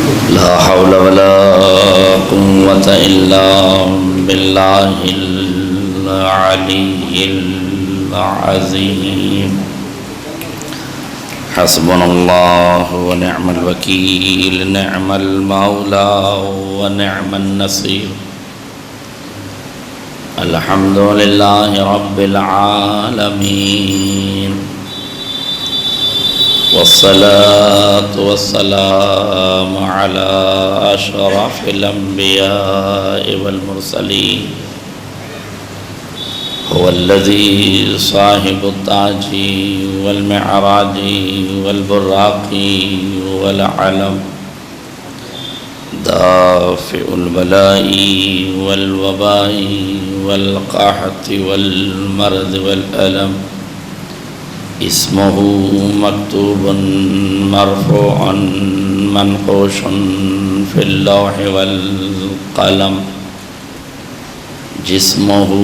لا حول ولا قوة إلا بالله العلي العظيم حسبنا الله ونعم الوكيل نعم المولى ونعم النصير الحمد لله رب العالمين والصلاة والسلام على أشرف الأنبياء والمرسلين هو الذي صاحب التاج والمعراج والبراق والعلم دافع البلاء والوباء والقحط والمرض والألم اسمه مكتوب مرفوع منقوش في اللوح والقلم جسمه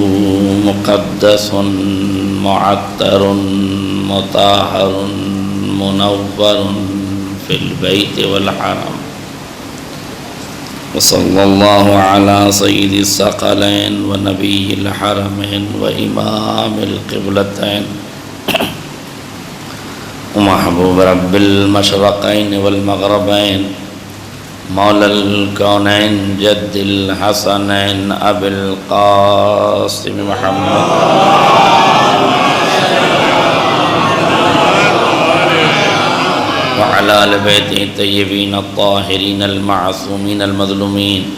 مقدس معطر مطهر منور في البيت والحرم وصلى الله على سيد الثقلين ونبي الحرمين وإمام القبلتين ومحبوب رب المشرقين والمغربين مولى الكونين جد الحسنين أبي القاسم محمد وعلى آل بيته الطيبين الطاهرين المعصومين المظلومين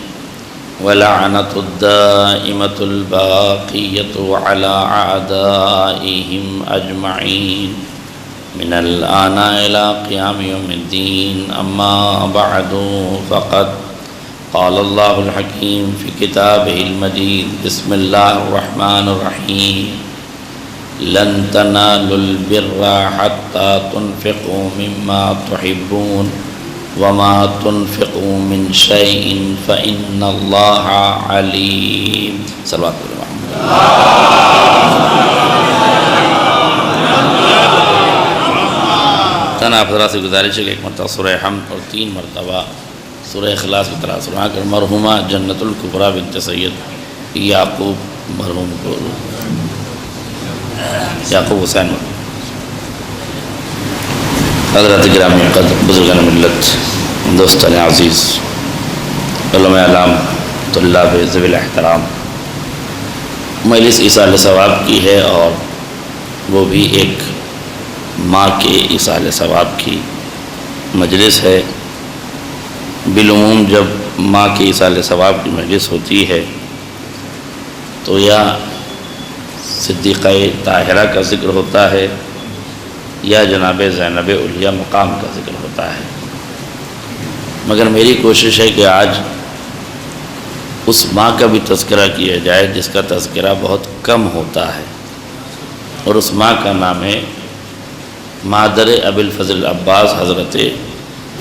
ولعنة الدائمة الباقية على أعدائهم أجمعين من الآن إلى قيام يوم الدين أما بعد فقد قال الله الحكيم في كتابه المجيد بسم الله الرحمن الرحيم لن تنالوا البر حتى تنفقوا مما تحبون وما تنفقوا من شيء فإن الله عليم صلوات اللہ آپ حضرات سے گزارش ہے کہ ایک مرتبہ سورہ حمد اور 3 مرتبہ سورہ اخلاص کی طرح سنا کر مرحومہ جنت الکبریٰ بنت سید یعقوب مرحوم کو یعقوب حسین حضرات گرامی قدر بزرگان ملت دوستان عزیز علماء اعلام طلاب ذوی الاحترام مجلس ایصال ثواب کی ہے اور وہ بھی ایک ماں کے ایصال ثواب کی مجلس ہے بالعموم جب ماں کے ایصال ثواب کی مجلس ہوتی ہے تو یا صدیقہ طاہرہ کا ذکر ہوتا ہے یا جناب زینب علیہ مقام کا ذکر ہوتا ہے مگر میری کوشش ہے کہ آج اس ماں کا بھی تذکرہ کیا جائے جس کا تذکرہ بہت کم ہوتا ہے اور اس ماں کا نام ہے مادر ابی الفضل عباس حضرت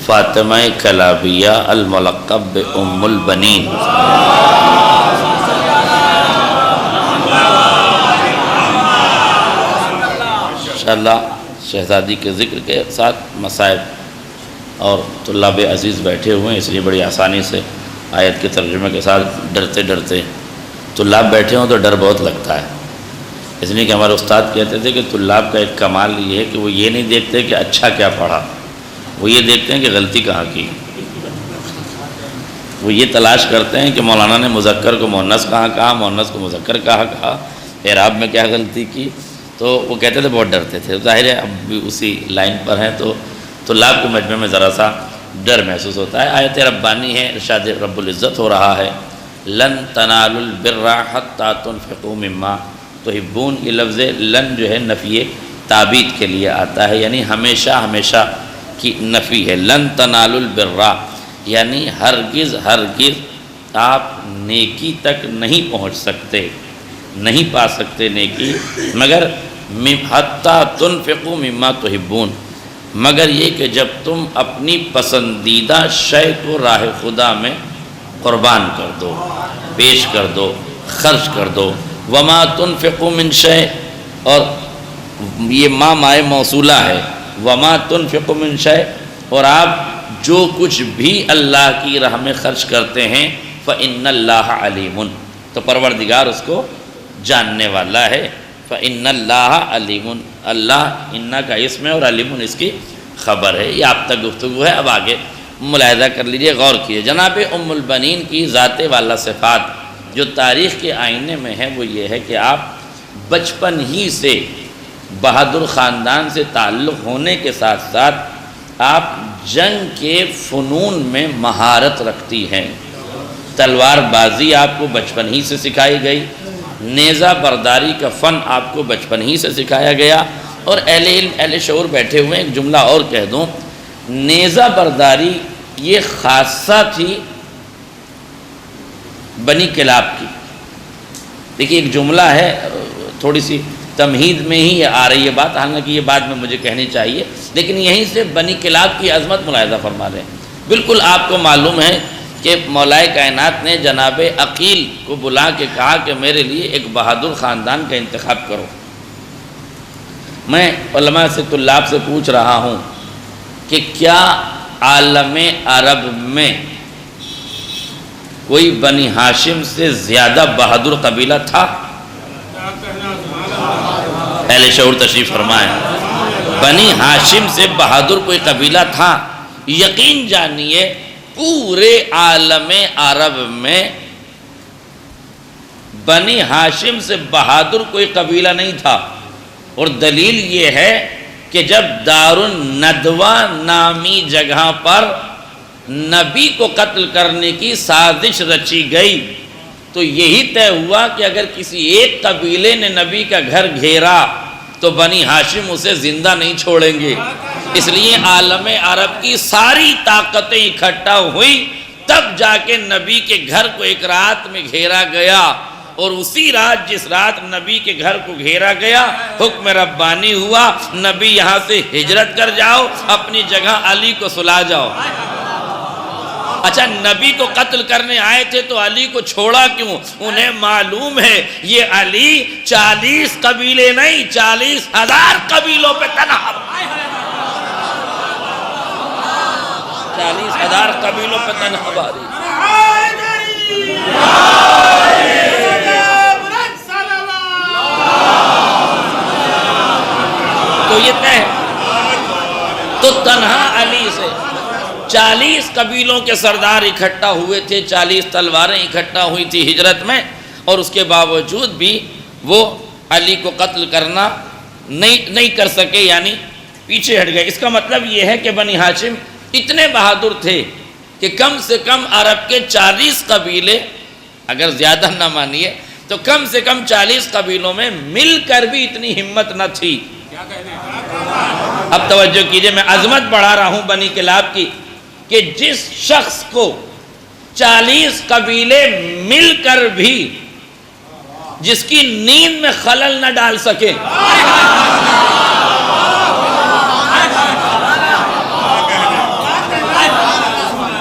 فاطمہ کلابیہ الملقب ام البنین انشاءاللہ شہزادی کے ذکر کے ساتھ مصائب اور طلاب عزیز بیٹھے ہوئے ہیں اس لیے بڑی آسانی سے آیت کے ترجمے کے ساتھ ڈرتے ڈرتے طلاب بیٹھے ہوں تو ڈر بہت لگتا ہے اس لیے کہ ہمارے استاد کہتے تھے کہ طلاب کا ایک کمال یہ ہے کہ وہ یہ نہیں دیکھتے کہ اچھا کیا پڑھا وہ یہ دیکھتے ہیں کہ غلطی کہاں کی وہ یہ تلاش کرتے ہیں کہ مولانا نے مذکر کو مؤنث کہاں کہا مؤنث کو مذکر کہاں کہا اعراب میں کیا غلطی کی تو وہ کہتے تھے بہت ڈرتے تھے ظاہر ہے اب بھی اسی لائن پر ہیں تو طلاب کے مجمع میں ذرا سا ڈر محسوس ہوتا ہے آیت ربانی ہے ارشاد رب العزت ہو رہا ہے لن تنالوا البر حتى تنفقوا مما تحبون یہ لفظ لن جو ہے نفی تعبید کے لیے آتا ہے یعنی ہمیشہ ہمیشہ کی نفی ہے لن تنالوا البر یعنی ہرگز ہرگز آپ نیکی تک نہیں پہنچ سکتے نہیں پا سکتے نیکی مگر حتیٰ تنفقوا مما تحبون مگر یہ کہ جب تم اپنی پسندیدہ شے کو راہ خدا میں قربان کر دو پیش کر دو خرچ کر دو وما تنفقوا من شے اور یہ ما مائے موصولہ ہے وما تنفقوا من شے اور آپ جو کچھ بھی اللہ کی راہ میں خرچ کرتے ہیں فإن اللہ علیم، تو پروردگار اس کو جاننے والا ہے۔ فإن اللہ علیم، اللہ انا کا اسم ہے اور علیم اس کی خبر ہے۔ یہ آپ تک گفتگو ہے، اب آگے ملاحظہ کر لیجئے، غور کیے۔ جناب ام البنین کی ذات والا صفات جو تاریخ کے آئینے میں ہے وہ یہ ہے کہ آپ بچپن ہی سے بہادر خاندان سے تعلق ہونے کے ساتھ ساتھ آپ جنگ کے فنون میں مہارت رکھتی ہیں۔ تلوار بازی آپ کو بچپن ہی سے سکھائی گئی، نیزہ برداری کا فن آپ کو بچپن ہی سے سکھایا گیا، اور اہل علم اہل شعور بیٹھے ہوئے ہیں۔ ایک جملہ اور کہہ دوں، نیزہ برداری یہ خاصہ تھی بنی کلاب کی۔ دیکھیے ایک جملہ ہے، تھوڑی سی تمہید میں ہی آ رہی ہے بات، حالانکہ یہ بات میں مجھے کہنی چاہیے، لیکن یہیں سے بنی کلاب کی عظمت ملاحظہ فرما رہے ہیں۔ بالکل آپ کو معلوم ہے کہ مولائے کائنات نے جناب عقیل کو بلا کے کہا کہ میرے لیے ایک بہادر خاندان کا انتخاب کرو۔ میں علماء سے طلاب سے پوچھ رہا ہوں کہ کیا عالم عرب میں کوئی بنی ہاشم سے زیادہ بہادر قبیلہ تھا؟ اہل شعور تشریف فرمائیں۔ بنی ہاشم سے بہادر کوئی قبیلہ تھا؟ یقین جانیے پورے عالم عرب میں بنی ہاشم سے بہادر کوئی قبیلہ نہیں تھا، اور دلیل یہ ہے کہ جب دار الندوہ نامی جگہ پر نبی کو قتل کرنے کی سازش رچی گئی تو یہی طے ہوا کہ اگر کسی ایک قبیلے نے نبی کا گھر گھیرا تو بنی ہاشم اسے زندہ نہیں چھوڑیں گے۔ اس لیے عالم عرب کی ساری طاقتیں اکٹھا ہوئی، تب جا کے نبی کے گھر کو ایک رات میں گھیرا گیا، اور اسی رات جس رات نبی کے گھر کو گھیرا گیا حکم ربانی ہوا، نبی یہاں سے ہجرت کر جاؤ، اپنی جگہ علی کو سلا جاؤ۔ اچھا نبی کو قتل کرنے آئے تھے تو علی کو چھوڑا کیوں؟ انہیں معلوم ہے یہ علی 40 قبیلے نہیں 40,000 قبیلوں پہ تنہا، 40,000 قبیلوں پہ تنہا باری۔ تو یہ طے ہے، تو تنہا علی سے 40 قبیلوں کے سردار اکٹھا ہوئے تھے، 40 تلواریں اکٹھا ہوئی تھی ہجرت میں، اور اس کے باوجود بھی وہ علی کو قتل کرنا نہیں کر سکے، یعنی پیچھے ہٹ گئے۔ اس کا مطلب یہ ہے کہ بنی ہاشم اتنے بہادر تھے کہ کم سے کم عرب کے 40 قبیلے، اگر زیادہ نہ مانیے تو کم سے کم 40 قبیلوں میں مل کر بھی اتنی ہمت نہ تھی۔ اب توجہ کیجئے، میں عظمت بڑھا رہا ہوں بنی کلاب کی، کہ جس شخص کو 40 قبیلے مل کر بھی جس کی نیند میں خلل نہ ڈال سکے،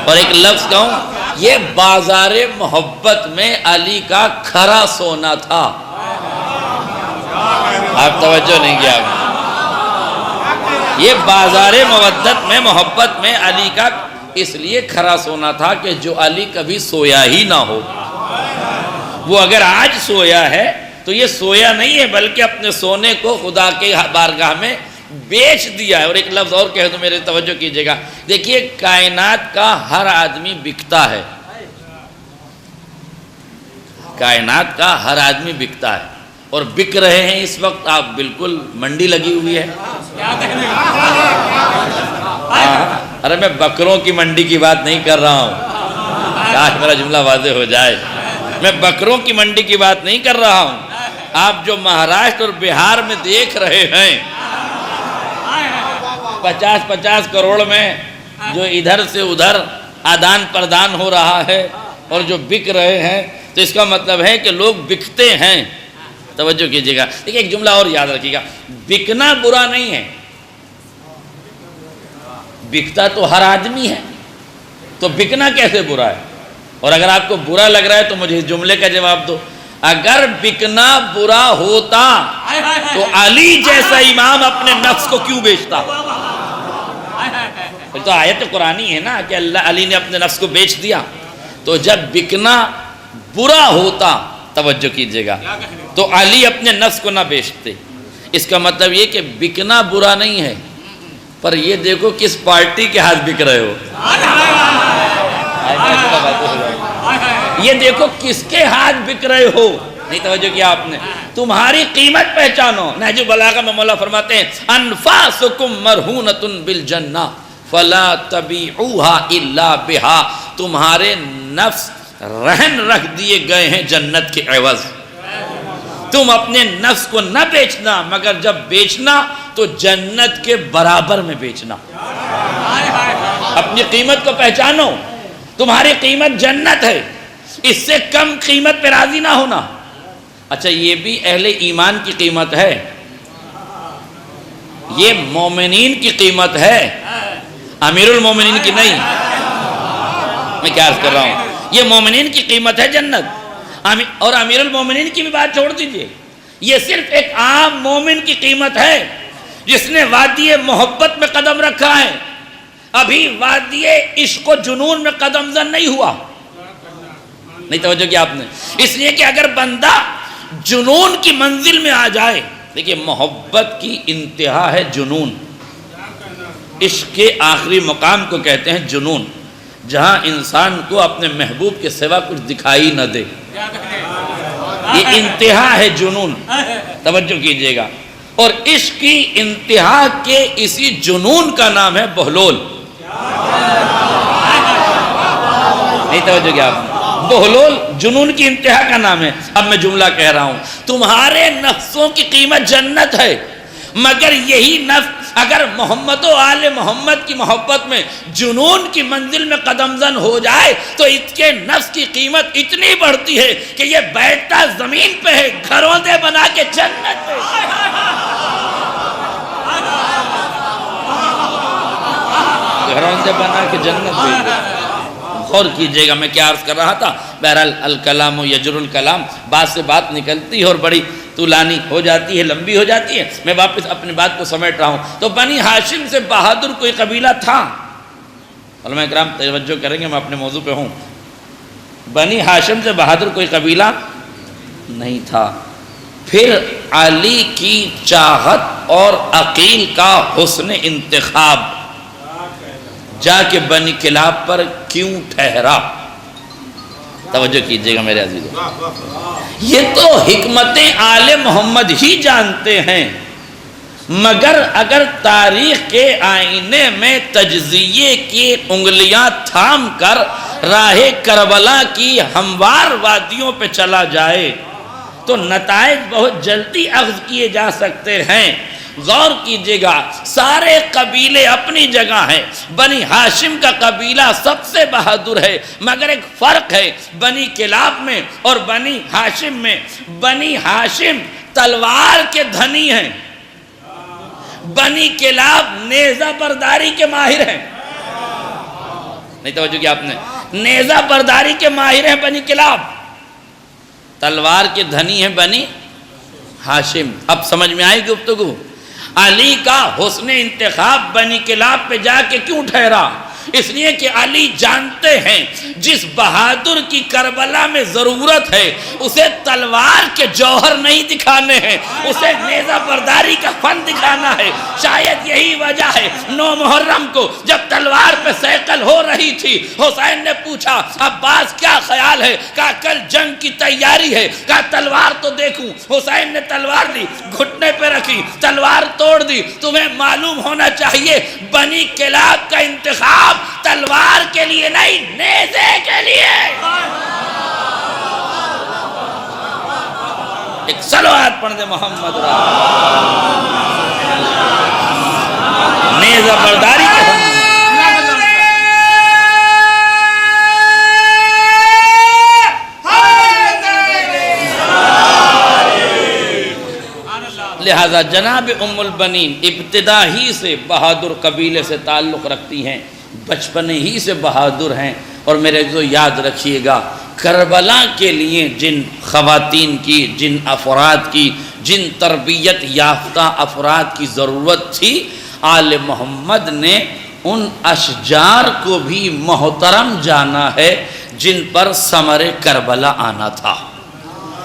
اور ایک لفظ کہوں، یہ بازار محبت میں علی کا کھرا سونا تھا۔ آپ توجہ نہیں کیا، یہ بازار مودت میں محبت میں علی کا اس لیے کھرا سونا تھا کہ جو علی کبھی سویا ہی نہ ہو، وہ اگر آج سویا ہے تو یہ سویا نہیں ہے بلکہ اپنے سونے کو خدا کے بارگاہ میں بیچ دیا ہے۔ اور ایک لفظ اور کہہ دوں، میرے توجہ کیجئے گا، دیکھیے کائنات کا ہر آدمی بکتا ہے، کائنات کا ہر آدمی بکتا ہے، اور بک رہے ہیں اس وقت، آپ بالکل منڈی لگی ہوئی ہے۔ ارے میں بکروں کی منڈی کی بات نہیں کر رہا ہوں، کاش میرا جملہ واضح ہو جائے، میں بکروں کی منڈی کی بات نہیں کر رہا ہوں۔ آپ جو مہاراشٹر اور بہار میں دیکھ رہے ہیں 50-50 کروڑ میں جو ادھر سے ادھر آدان پردان ہو رہا ہے اور جو بک رہے ہیں، تو اس کا مطلب ہے کہ لوگ بکتے ہیں۔ توجہ کیجئے گا، دیکھیں ایک جملہ اور یاد رکھیے گا، بکنا برا نہیں ہے، بکتا تو ہر آدمی ہے، تو بکنا کیسے برا ہے؟ اور اگر آپ کو برا لگ رہا ہے تو مجھے اس جملے کا جواب دو، اگر بکنا برا ہوتا تو علی جیسا امام اپنے نفس کو کیوں بیچتا؟ تو آیت قرآنی ہے نا کہ اللہ علی نے اپنے نفس کو بیچ دیا. تو جب بکنا برا ہوتا، توجہ کیجئے گا، تو علی اپنے نفس کو نہ بیچتے. اس کا مطلب یہ کہ بکنا برا نہیں ہے، پر یہ دیکھو کس پارٹی کے ہاتھ بک رہے ہو. یہ دیکھو کس کے ہاتھ بک رہے ہو. نہیں توجہ کیا آپ نے؟ تمہاری قیمت پہچانو. نہج البلاغہ میں مولا فرماتے ہیں انفاسکم مرہونۃ بالجنہ فلا تبیعوها الا بها. تمہارے نفس رہن رکھ دیے گئے ہیں جنت کے عوض. تم اپنے نفس کو نہ بیچنا، مگر جب بیچنا تو جنت کے برابر میں بیچنا. اپنی قیمت کو پہچانو. تمہاری قیمت جنت ہے، اس سے کم قیمت پہ راضی نہ ہونا. اچھا یہ بھی اہل ایمان کی قیمت ہے، یہ مومنین کی قیمت ہے، امیر المومنین کی نہیں. میں کیا عرض کر رہا ہوں، یہ مومنین کی قیمت ہے جنت. اور امیر المومنین کی بھی بات چھوڑ دیجئے، یہ صرف ایک عام مومن کی قیمت ہے جس نے وادی محبت میں قدم رکھا ہے. ابھی وادی عشق و جنون میں قدم زن نہیں ہوا. نہیں توجہ کیا آپ نے؟ اس لیے کہ اگر بندہ جنون کی منزل میں آ جائے، دیکھیے محبت کی انتہا ہے جنون. عشق کے آخری مقام کو کہتے ہیں جنون، جہاں انسان کو اپنے محبوب کے سوا کچھ دکھائی نہ دے. یہ انتہا ہے جنون، توجہ کیجئے گا. اور عشق کی انتہا کے اسی جنون کا نام ہے بہلول. نہیں توجہ کیا آپ نے؟ بہلول جنون کی انتہا کا نام ہے. اب میں جملہ کہہ رہا ہوں، تمہارے نفسوں کی قیمت جنت ہے، مگر یہی نفس اگر محمد و آل محمد کی محبت میں جنون کی منزل میں قدم زن ہو جائے تو اس کے نفس کی قیمت اتنی بڑھتی ہے کہ یہ بیٹھتا زمین پہ ہے، گھروں دے بنا کے جنت پہ. گھروں دے بنا کے جنت پہ. غور کیجئے گا میں کیا عرض کر رہا تھا. بہرحال الکلام و یجر الکلام، بات سے بات نکلتی ہے اور بڑی طولانی ہو جاتی ہے، لمبی ہو جاتی ہے. میں واپس اپنی بات کو سمیٹ رہا ہوں. تو بنی ہاشم سے بہادر کوئی قبیلہ تھا. علماء اکرام توجہ کریں گے، میں اپنے موضوع پہ ہوں. بنی ہاشم سے بہادر کوئی قبیلہ نہیں تھا. پھر علی کی چاہت اور عقیل کا حسن انتخاب جا کے بنی کلاب پر کیوں ٹھہرا؟ توجہ کیجئے گا میرے عزیزوں. یہ تو حکمت آل محمد ہی جانتے ہیں، مگر اگر تاریخ کے آئینے میں تجزیے کی انگلیاں تھام کر راہ کربلا کی ہموار وادیوں پہ چلا جائے تو نتائج بہت جلدی اخذ کیے جا سکتے ہیں. غور کیجئے گا، سارے قبیلے اپنی جگہ ہیں. بنی ہاشم کا قبیلہ سب سے بہادر ہے، مگر ایک فرق ہے بنی کلاب میں اور بنی ہاشم میں. بنی ہاشم تلوار کے دھنی ہیں، بنی کلاب نیزہ برداری کے ماہر ہیں. نہیں توجہ کیا آپ نے؟ نیزہ برداری کے ماہر ہیں بنی کلاب، تلوار کے دھنی ہیں بنی ہاشم. اب سمجھ میں آئی گفتگو؟ علی کا حسن انتخاب بنی کلاب پہ جا کے کیوں ٹھہرا؟ اس لیے کہ علی جانتے ہیں جس بہادر کی کربلا میں ضرورت ہے اسے تلوار کے جوہر نہیں دکھانے ہیں، اسے نیزہ برداری کا فن دکھانا ہے. شاید یہی وجہ ہے 9 محرم کو جب تلوار پہ سیکل ہو رہی تھی، حسین نے پوچھا عباس کیا خیال ہے؟ کہا کل جنگ کی تیاری ہے. کہا تلوار تو دیکھوں. حسین نے تلوار لی، گھٹنے پہ رکھی، تلوار توڑ دی. تمہیں معلوم ہونا چاہیے بنی کلاب کا انتخاب تلوار کے لیے نہیں، نیزے کے لیے. ایک صلوات پڑھ دے محمد نیزہ برداری کے لہذا جناب ام البنین ابتدا ہی سے بہادر قبیلے سے تعلق رکھتی ہیں، بچپن ہی سے بہادر ہیں. اور میرے جو یاد رکھیے گا، کربلا کے لیے جن خواتین کی، جن افراد کی، جن تربیت یافتہ افراد کی ضرورت تھی، آل محمد نے ان اشجار کو بھی محترم جانا ہے جن پر ثمر کربلا آنا تھا،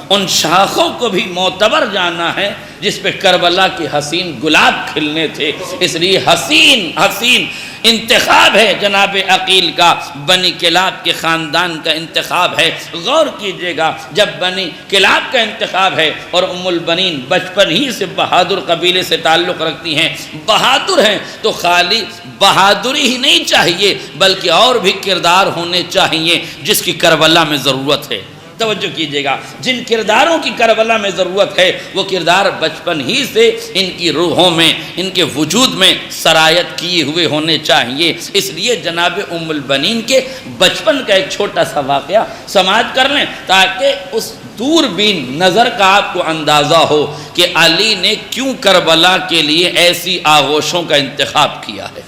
ان شاخوں کو بھی معتبر جانا ہے جس پہ کربلا کے حسین گلاب کھلنے تھے۔ اس لیے حسین انتخاب ہے جناب عقیل کا، بنی کلاب کے خاندان کا انتخاب ہے۔ غور کیجئے گا، جب بنی کلاب کا انتخاب ہے اور ام البنین بچپن ہی سے بہادر قبیلے سے تعلق رکھتی ہیں، بہادر ہیں، تو خالی بہادری ہی نہیں چاہیے بلکہ اور بھی کردار ہونے چاہیے جس کی کربلا میں ضرورت ہے۔ توجہ کیجئے گا، جن کرداروں کی کربلا میں ضرورت ہے وہ کردار بچپن ہی سے ان کی روحوں میں، ان کے وجود میں سرایت کیے ہوئے ہونے چاہیے۔ اس لیے جناب ام البنین کے بچپن کا ایک چھوٹا سا واقعہ سماعت کر لیں تاکہ اس دوربین نظر کا آپ کو اندازہ ہو کہ علی نے کیوں کربلا کے لیے ایسی آغوشوں کا انتخاب کیا ہے۔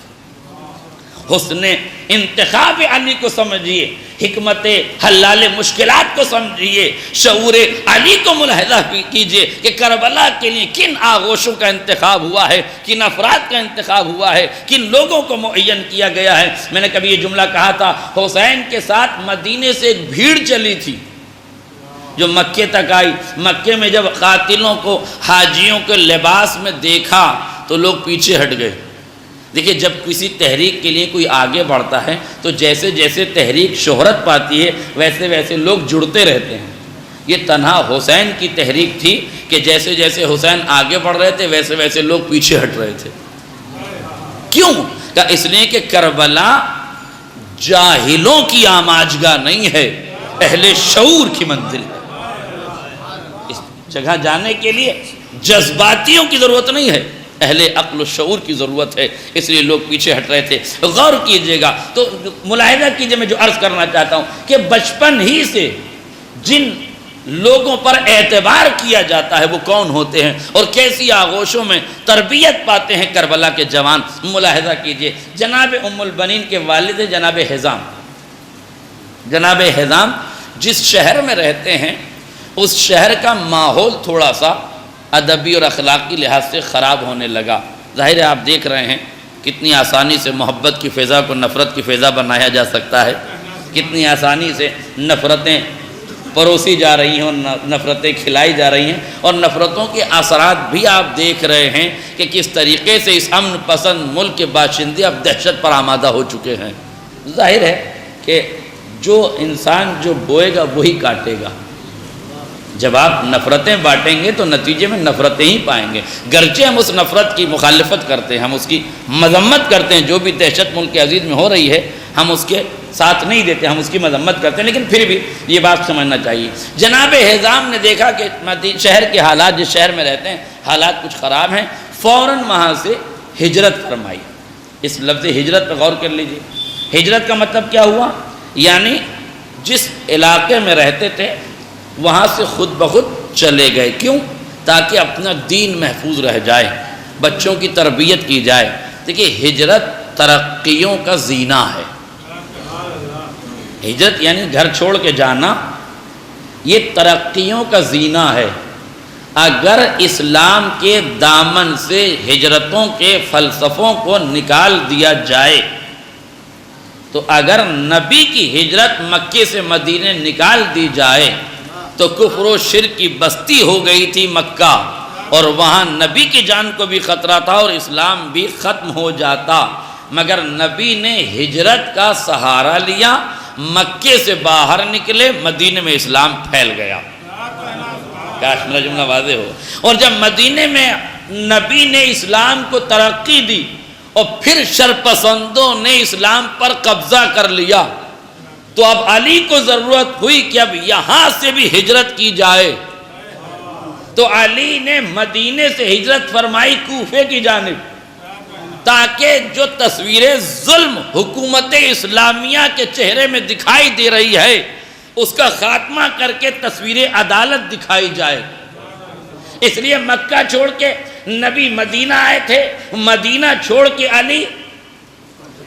حسن انتخاب علی کو سمجھیے، حکمت حلال مشکلات کو سمجھیے، شعور علی کو ملاحظہ کیجئے کہ کربلا کے لیے کن آغوشوں کا انتخاب ہوا ہے، کن افراد کا انتخاب ہوا ہے، کن لوگوں کو معین کیا گیا ہے۔ میں نے کبھی یہ جملہ کہا تھا، حسین کے ساتھ مدینے سے ایک بھیڑ چلی تھی جو مکے تک آئی۔ مکے میں جب قاتلوں کو حاجیوں کے لباس میں دیکھا تو لوگ پیچھے ہٹ گئے۔ دیکھیے، جب کسی تحریک کے لیے کوئی آگے بڑھتا ہے تو جیسے جیسے تحریک شہرت پاتی ہے ویسے ویسے لوگ جڑتے رہتے ہیں۔ یہ تنہا حسین کی تحریک تھی کہ جیسے جیسے حسین آگے بڑھ رہے تھے ویسے ویسے لوگ پیچھے ہٹ رہے تھے۔ کیوں؟ کہ اس لیے کہ کربلا جاہلوں کی آماجگاہ نہیں ہے، اہل شعور کی منزل ہے۔ اس جگہ جانے کے لیے جذباتیوں کی ضرورت نہیں ہے، اہل عقل و شعور کی ضرورت ہے، اس لیے لوگ پیچھے ہٹ رہے تھے۔ غور کیجئے گا تو ملاحظہ کیجئے، میں جو عرض کرنا چاہتا ہوں کہ بچپن ہی سے جن لوگوں پر اعتبار کیا جاتا ہے وہ کون ہوتے ہیں اور کیسی آغوشوں میں تربیت پاتے ہیں کربلا کے جوان۔ ملاحظہ کیجئے، جناب ام البنین کے والد جناب حزام، جناب حزام جس شہر میں رہتے ہیں اس شہر کا ماحول تھوڑا سا ادبی اور اخلاقی لحاظ سے خراب ہونے لگا۔ ظاہر ہے آپ دیکھ رہے ہیں کتنی آسانی سے محبت کی فضا کو نفرت کی فضا بنایا جا سکتا ہے، کتنی آسانی سے نفرتیں پروسی جا رہی ہیں اور نفرتیں کھلائی جا رہی ہیں، اور نفرتوں کے اثرات بھی آپ دیکھ رہے ہیں کہ کس طریقے سے اس امن پسند ملک کے باشندے اب دہشت پر آمادہ ہو چکے ہیں۔ ظاہر ہے کہ جو انسان جو بوئے گا وہی کاٹے گا۔ جب آپ نفرتیں بانٹیں گے تو نتیجے میں نفرتیں ہی پائیں گے۔ گرچہ ہم اس نفرت کی مخالفت کرتے ہیں، ہم اس کی مذمت کرتے ہیں، جو بھی دہشت ملک عزیز میں ہو رہی ہے ہم اس کے ساتھ نہیں دیتے، ہم اس کی مذمت کرتے ہیں، لیکن پھر بھی یہ بات سمجھنا چاہیے۔ جناب حزام نے دیکھا کہ شہر کے حالات، جس شہر میں رہتے ہیں حالات کچھ خراب ہیں، فوراً وہاں سے ہجرت فرمائی۔ اس لفظ ہجرت پر غور کر لیجیے۔ ہجرت کا مطلب کیا ہوا؟ یعنی جس علاقے میں رہتے تھے وہاں سے خود بخود چلے گئے۔ کیوں؟ تاکہ اپنا دین محفوظ رہ جائے، بچوں کی تربیت کی جائے۔ دیکھیے، ہجرت ترقیوں کا زینہ ہے۔ ہجرت یعنی گھر چھوڑ کے جانا، یہ ترقیوں کا زینہ ہے۔ اگر اسلام کے دامن سے ہجرتوں کے فلسفوں کو نکال دیا جائے تو اگر نبی کی ہجرت مکے سے مدینے نکال دی جائے تو کفر و شرک کی بستی ہو گئی تھی مکہ، اور وہاں نبی کی جان کو بھی خطرہ تھا اور اسلام بھی ختم ہو جاتا۔ مگر نبی نے ہجرت کا سہارا لیا، مکے سے باہر نکلے، مدینے میں اسلام پھیل گیا۔ کاش میرا جملہ واضح ہو۔ اور جب مدینے میں نبی نے اسلام کو ترقی دی اور پھر شرپسندوں نے اسلام پر قبضہ کر لیا تو اب علی کو ضرورت ہوئی کہ اب یہاں سے بھی ہجرت کی جائے، تو علی نے مدینے سے ہجرت فرمائی کوفے کی جانب، تاکہ جو تصویر ظلم حکومت اسلامیہ کے چہرے میں دکھائی دے رہی ہے اس کا خاتمہ کر کے تصویر عدالت دکھائی جائے۔ اس لیے مکہ چھوڑ کے نبی مدینہ آئے تھے، مدینہ چھوڑ کے علی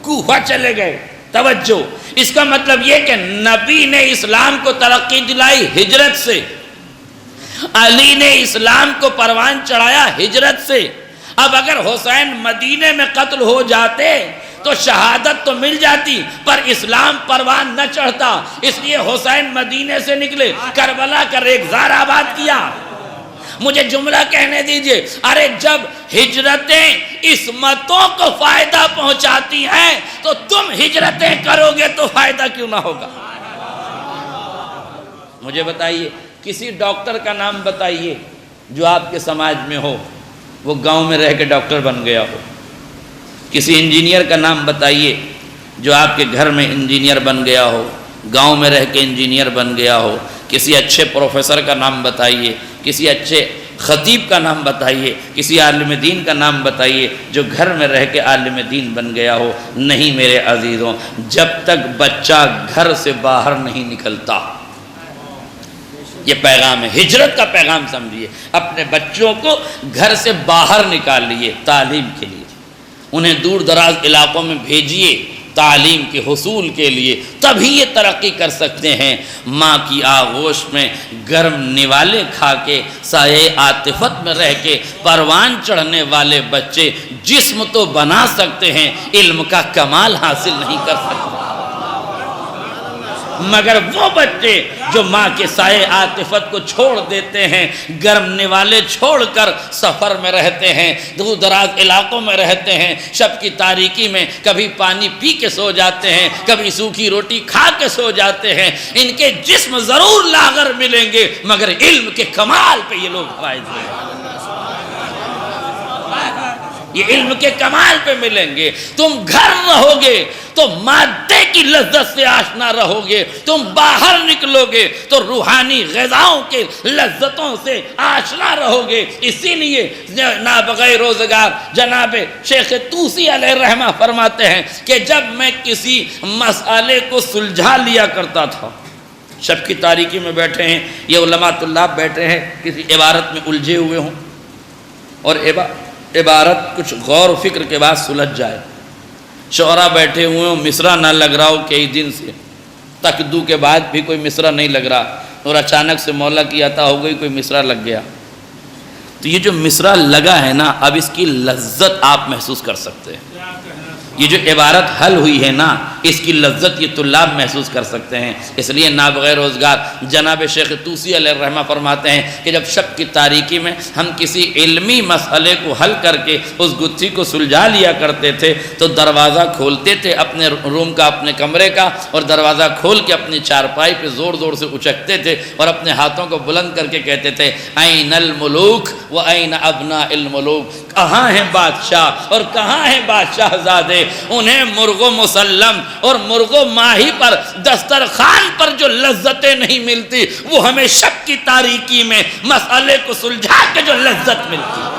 کوفہ چلے گئے۔ توجہ، اس کا مطلب یہ کہ نبی نے اسلام کو ترقی دلائی ہجرت سے، علی نے اسلام کو پروان چڑھایا ہجرت سے۔ اب اگر حسین مدینے میں قتل ہو جاتے تو شہادت تو مل جاتی پر اسلام پروان نہ چڑھتا، اس لیے حسین مدینے سے نکلے، کربلا کا ریگزار آباد کیا۔ مجھے جملہ کہنے دیجئے، ارے جب ہجرتیں اسمتوں کو فائدہ پہنچاتی ہیں تو تم ہجرتیں کرو گے تو فائدہ کیوں نہ ہوگا؟ مجھے بتائیے، کسی ڈاکٹر کا نام بتائیے جو آپ کے سماج میں ہو، وہ گاؤں میں رہ کے ڈاکٹر بن گیا ہو۔ کسی انجینئر کا نام بتائیے جو آپ کے گھر میں انجینئر بن گیا ہو، گاؤں میں رہ کے انجینئر بن گیا ہو۔ کسی اچھے پروفیسر کا نام بتائیے، کسی اچھے خطیب کا نام بتائیے، کسی عالم دین کا نام بتائیے جو گھر میں رہ کے عالم دین بن گیا ہو۔ نہیں میرے عزیزوں، جب تک بچہ گھر سے باہر نہیں نکلتا، یہ پیغام ہے، ہجرت کا پیغام سمجھیے، اپنے بچوں کو گھر سے باہر نکالیے تعلیم کے لیے، انہیں دور دراز علاقوں میں بھیجیے تعلیم کے حصول کے لیے، تبھی یہ ترقی کر سکتے ہیں۔ ماں کی آغوش میں گرم نوالے کھا کے سایہ عاطفت میں رہ کے پروان چڑھنے والے بچے جسم تو بنا سکتے ہیں، علم کا کمال حاصل نہیں کر سکتے۔ مگر وہ بچے جو ماں کے سائے عاطفت کو چھوڑ دیتے ہیں، گرم نوالے چھوڑ کر سفر میں رہتے ہیں، دور دراز علاقوں میں رہتے ہیں، شب کی تاریکی میں کبھی پانی پی کے سو جاتے ہیں، کبھی سوکھی روٹی کھا کے سو جاتے ہیں، ان کے جسم ضرور لاغر ملیں گے مگر علم کے کمال پہ یہ لوگ فائز ہیں، یہ علم کے کمال پہ ملیں گے۔ تم گھر رہو گے تو مادے کی لذت سے آشنا رہو گے، تم باہر نکلو گے تو روحانی غذاؤں کے لذتوں سے آشنا رہو گے۔ اسی لیے نابغہ روزگار جناب شیخ طوسی علیہ الرحمہ فرماتے ہیں کہ جب میں کسی مسئلے کو سلجھا لیا کرتا تھا، شب کی تاریکی میں بیٹھے ہیں، یہ علماء طلاب بیٹھے ہیں، کسی عبارت میں الجھے ہوئے ہوں اور عبارت کچھ غور و فکر کے بعد سلجھ جائے، شعراء بیٹھے ہوئے ہوں، مصرع نہ لگ رہا ہو کئی دن سے، تکدو کے بعد بھی کوئی مصرع نہیں لگ رہا، اور اچانک سے مولا کی عطا ہو گئی کوئی مصرع لگ گیا، تو یہ جو مصرع لگا ہے نا، اب اس کی لذت آپ محسوس کر سکتے ہیں۔ یہ جو عبارت حل ہوئی ہے نا، اس کی لذت یہ طلاب محسوس کر سکتے ہیں۔ اس لیے نابغہ روزگار جناب شیخ طوسی علیہ الرحمہ فرماتے ہیں کہ جب شب کی تاریکی میں ہم کسی علمی مسئلے کو حل کر کے اس گتھی کو سلجھا لیا کرتے تھے تو دروازہ کھولتے تھے اپنے روم کا، اپنے کمرے کا، اور دروازہ کھول کے اپنی چارپائی پہ زور زور سے اچکتے تھے اور اپنے ہاتھوں کو بلند کر کے کہتے تھے این الملوک و این ابناء الملوک، کہاں ہیں بادشاہ اور کہاں ہیں بادشاہ زادے؟ انہیں مرغ و مسلم اور مرغ و ماہی پر دسترخوان پر جو لذتیں نہیں ملتی، وہ ہمیں شب کی تاریکی میں مسئلے کو سلجھا کے جو لذت ملتی۔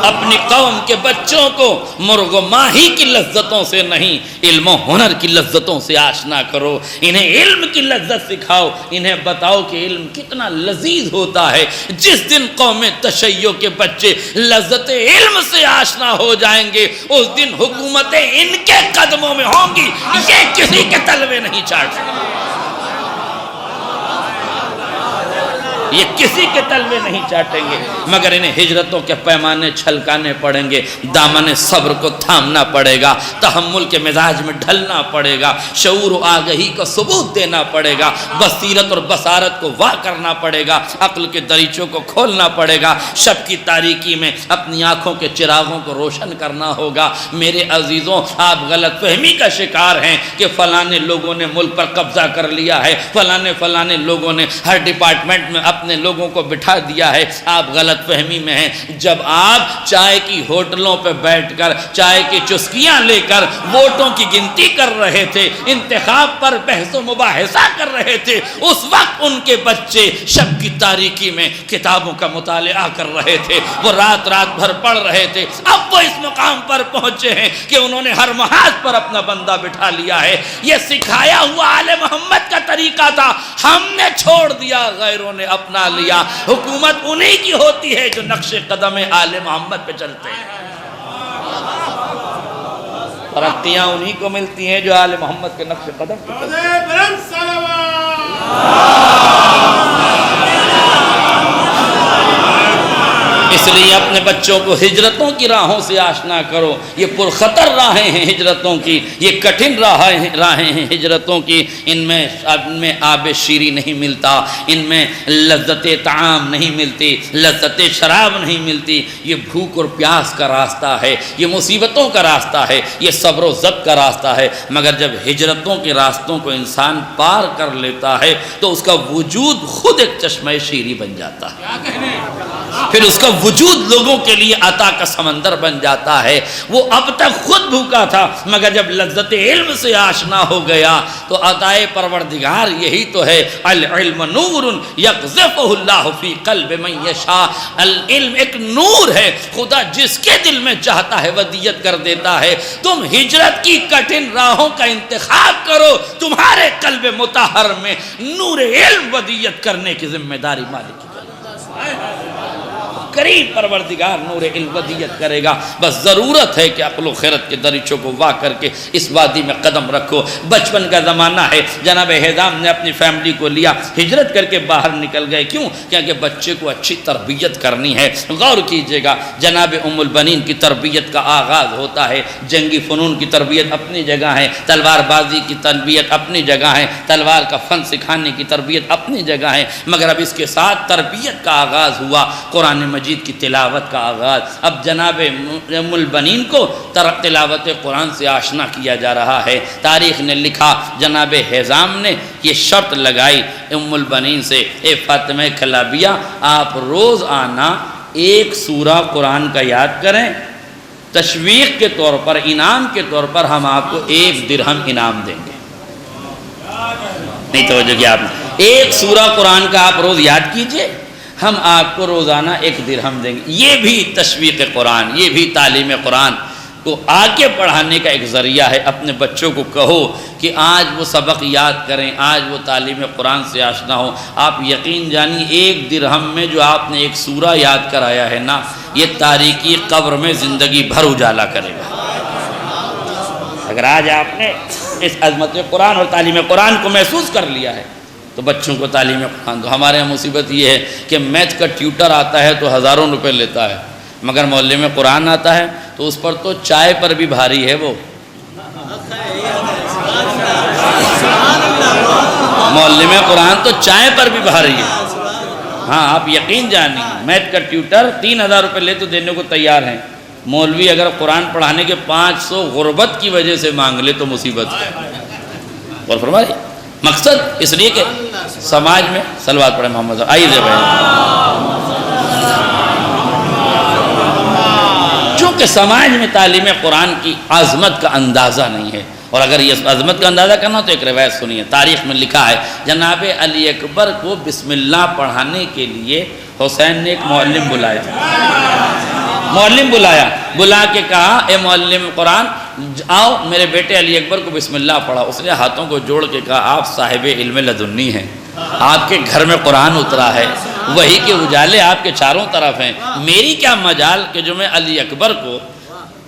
اپنی قوم کے بچوں کو مرغ و ماہی کی لذتوں سے نہیں، علم و ہنر کی لذتوں سے آشنا کرو، انہیں علم کی لذت سکھاؤ، انہیں بتاؤ کہ علم کتنا لذیذ ہوتا ہے۔ جس دن قوم تشیع کے بچے لذت علم سے آشنا ہو جائیں گے، اس دن حکومتیں ان کے قدموں میں ہوں گی، یہ کسی کے تلوے نہیں چاٹ سکتے، یہ کسی کے تلوے نہیں چاٹیں گے، مگر انہیں ہجرتوں کے پیمانے چھلکانے پڑیں گے، دامن صبر کو تھامنا پڑے گا، تحمل کے مزاج میں ڈھلنا پڑے گا، شعور و آگہی کا ثبوت دینا پڑے گا، بصیرت اور بصارت کو واہ کرنا پڑے گا، عقل کے دریچوں کو کھولنا پڑے گا، شب کی تاریکی میں اپنی آنکھوں کے چراغوں کو روشن کرنا ہوگا۔ میرے عزیزوں، آپ غلط فہمی کا شکار ہیں کہ فلانے لوگوں نے ملک پر قبضہ کر لیا ہے، فلانے لوگوں نے ہر ڈپارٹمنٹ میں اپنے لوگوں کو بٹھا دیا ہے۔ آپ غلط فہمی میں ہیں۔ جب آپ چائے کی ہوٹلوں پہ بیٹھ کر چائے کی چسکیاں لے کر ووٹوں کی گنتی کر رہے تھے، انتخاب پر بحث و مباحثہ کر رہے تھے، اس وقت ان کے بچے شب کی تاریکی میں کتابوں کا مطالعہ کر رہے تھے، وہ رات بھر پڑھ رہے تھے۔ اب وہ اس مقام پر پہنچے ہیں کہ انہوں نے ہر محاذ پر اپنا بندہ بٹھا لیا ہے۔ یہ سکھایا ہوا آل محمد کا طریقہ تھا، ہم نے چھوڑ دیا، غیروں نے اپنا لیا۔ حکومت انہی کی ہوتی ہے جو نقش قدم آل محمد پہ چلتے ہیں، ترقیاں انہی کو ملتی ہیں جو آل محمد کے نقش قدم پہ چلتے ہیں۔ اس لیے اپنے بچوں کو ہجرتوں کی راہوں سے آشنا کرو. یہ پرخطر راہیں ہیں ہجرتوں کی, یہ کٹھن راہیں ہیں ہجرتوں کی. ان میں آب شیریں نہیں ملتا, ان میں لذت طعام نہیں ملتی, لذت شراب نہیں ملتی. یہ بھوک اور پیاس کا راستہ ہے, یہ مصیبتوں کا راستہ ہے, یہ صبر و ضبط کا راستہ ہے. مگر جب ہجرتوں کے راستوں کو انسان پار کر لیتا ہے تو اس کا وجود خود ایک چشمہ شیریں بن جاتا ہے. پھر اس کا وجود لوگوں کے لیے عطا کا سمندر بن جاتا ہے. وہ اب تک خود بھوکا تھا, مگر جب لذت علم سے آشنا ہو گیا تو عطائے پروردگار یہی تو ہے, العلم نور یقذفہ اللہ فی قلب من یشاء. العلم ایک نور ہے, خدا جس کے دل میں چاہتا ہے ودیت کر دیتا ہے. تم ہجرت کی کٹھن راہوں کا انتخاب کرو, تمہارے قلب مطہر میں نور علم ودیت کرنے کی ذمہ داری مالک کی. قریب پروردگار نور علم ودیت کرے گا. بس ضرورت ہے کہ عقل و خیرت کے دریچوں کو وا کر کے اس وادی میں قدم رکھو. بچپن کا زمانہ ہے. جناب حزام نے اپنی فیملی کو لیا, ہجرت کر کے باہر نکل گئے. کیوں؟ کیونکہ بچے کو اچھی تربیت کرنی ہے. غور کیجئے گا, جناب ام البنین کی تربیت کا آغاز ہوتا ہے. جنگی فنون کی تربیت اپنی جگہ ہے, تلوار بازی کی تربیت اپنی جگہ ہے, تلوار کا فن سکھانے کی تربیت اپنی جگہ ہے. مگر اب اس کے ساتھ تربیت کا آغاز ہوا, قرآن مجید کی تلاوت کا آغاز. اب جناب ام البنین کو تلاوت قرآن سے آشنا کیا جا رہا ہے. تاریخ نے لکھا, جناب حزام نے یہ شرط لگائی ام البنین سے, اے فاطمہ کلابیہ, آپ روز آنا ایک سورہ قرآن کا یاد کریں, تشویق کے طور پر, انعام کے طور پر ہم آپ کو 1 درہم انعام دیں گے. نہیں توجہ کیا آپ نے؟ ایک سورہ قرآن کا آپ روز یاد کیجئے, ہم آپ کو روزانہ 1 درہم دیں گے. یہ بھی تشویق قرآن, یہ بھی تعلیم قرآن کو آگے پڑھانے کا ایک ذریعہ ہے. اپنے بچوں کو کہو کہ آج وہ سبق یاد کریں, آج وہ تعلیم قرآن سے آشنا ہو. آپ یقین جانیے 1 درہم میں جو آپ نے ایک سورہ یاد کرایا ہے نا, یہ تاریکی قبر میں زندگی بھر اجالا کرے گا. اگر آج آپ نے اس عظمت قرآن اور تعلیم قرآن کو محسوس کر لیا ہے تو بچوں کو تعلیم قرآن دو. ہمارے یہاں مصیبت یہ ہے کہ میتھ کا ٹیوٹر آتا ہے تو ہزاروں روپے لیتا ہے, مگر محلے میں قرآن آتا ہے تو اس پر تو چائے پر بھی بھاری ہے. وہ محلے میں قرآن تو چائے پر بھی بھاری ہے. ہاں آپ یقین جانیے, میتھ کا ٹیوٹر 3000 روپے لے تو دینے کو تیار ہیں. مولوی اگر قرآن پڑھانے کے 500 غربت کی وجہ سے مانگ لے تو مصیبت ہے. اور فرمائیے مقصد اس لیے کہ سماج میں صلوات پڑھیں محمد. آئیے بھائی, چونکہ سماج میں تعلیم قرآن کی عظمت کا اندازہ نہیں ہے, اور اگر یہ عظمت کا اندازہ کرنا تو ایک روایت سنیے. تاریخ میں لکھا ہے جناب علی اکبر کو بسم اللہ پڑھانے کے لیے حسین نے ایک معلم بلایا. معلم بلا کے کہا, اے معلم قرآن آؤ میرے بیٹے علی اکبر کو بسم اللہ پڑھا. اس نے ہاتھوں کو جوڑ کے کہا, آپ صاحب علم لدنی ہیں, آپ کے گھر میں قرآن اترا ہے, وہی کے اجالے آپ کے چاروں طرف ہیں, میری کیا مجال کہ جو میں علی اکبر کو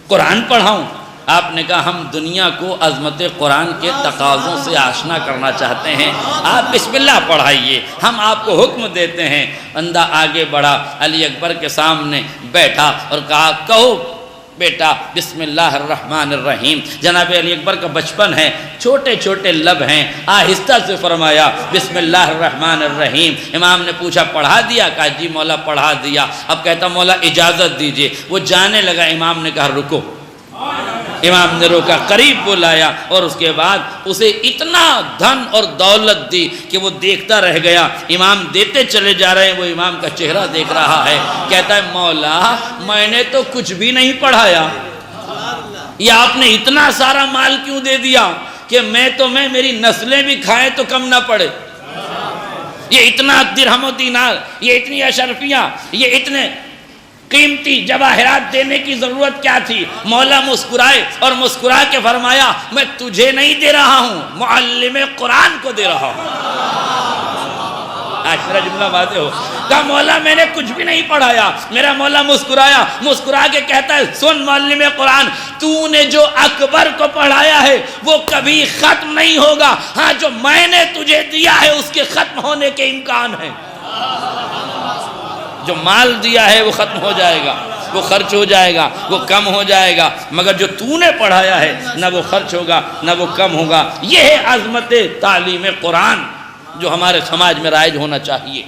قرآن پڑھاؤں. آپ نے کہا ہم دنیا کو عظمت قرآن کے تقاضوں سے آشنا کرنا چاہتے ہیں, آپ بسم اللہ پڑھائیے, ہم آپ کو حکم دیتے ہیں. بندہ آگے بڑھا, علی اکبر کے سامنے بیٹھا اور کہا کہو بیٹا بسم اللہ الرحمن الرحیم. جناب علی اکبر کا بچپن ہے, چھوٹے چھوٹے لب ہیں, آہستہ سے فرمایا بسم اللہ الرحمن الرحیم. امام نے پوچھا پڑھا دیا؟ کہا جی مولا پڑھا دیا. اب کہتا مولا اجازت دیجئے. وہ جانے لگا, امام نے کہا رکو. امام نے روکا, قریب بلایا اور اس کے بعد اسے اتنا دھن اور دولت دی کہ وہ دیکھتا رہ گیا. امام دیتے چلے جا رہے ہیں, وہ امام کا چہرہ دیکھ رہا ہے. کہتا ہے مولا میں نے تو کچھ بھی نہیں پڑھایا, یہ آپ نے اتنا سارا مال کیوں دے دیا کہ میری نسلیں بھی کھائیں تو کم نہ پڑے. یہ اتنا درہم و دینار, یہ اتنی اشرفیاں, یہ اتنے قیمتی جواہرات دینے کی ضرورت کیا تھی؟ مولا مسکرائے اور مسکرا کے فرمایا میں تجھے نہیں دے رہا ہوں, معلم قرآن کو دے رہا ہوں. آج میرا جملہ واضح ہو. کہا مولا میں نے کچھ بھی نہیں پڑھایا. میرا مولا مسکرایا, مسکرا کے کہتا ہے سن معلم قرآن, تو نے جو اکبر کو پڑھایا ہے وہ کبھی ختم نہیں ہوگا, ہاں جو میں نے تجھے دیا ہے اس کے ختم ہونے کے امکان ہیں. جو مال دیا ہے وہ ختم ہو جائے گا، وہ خرچ ہو جائے گا، وہ کم ہو جائے گا، مگر جو تو نے پڑھایا ہے نہ وہ خرچ ہوگا نہ وہ کم ہوگا۔ یہ ہے عظمت تعلیم قرآن جو ہمارے سماج میں رائج ہونا چاہیے۔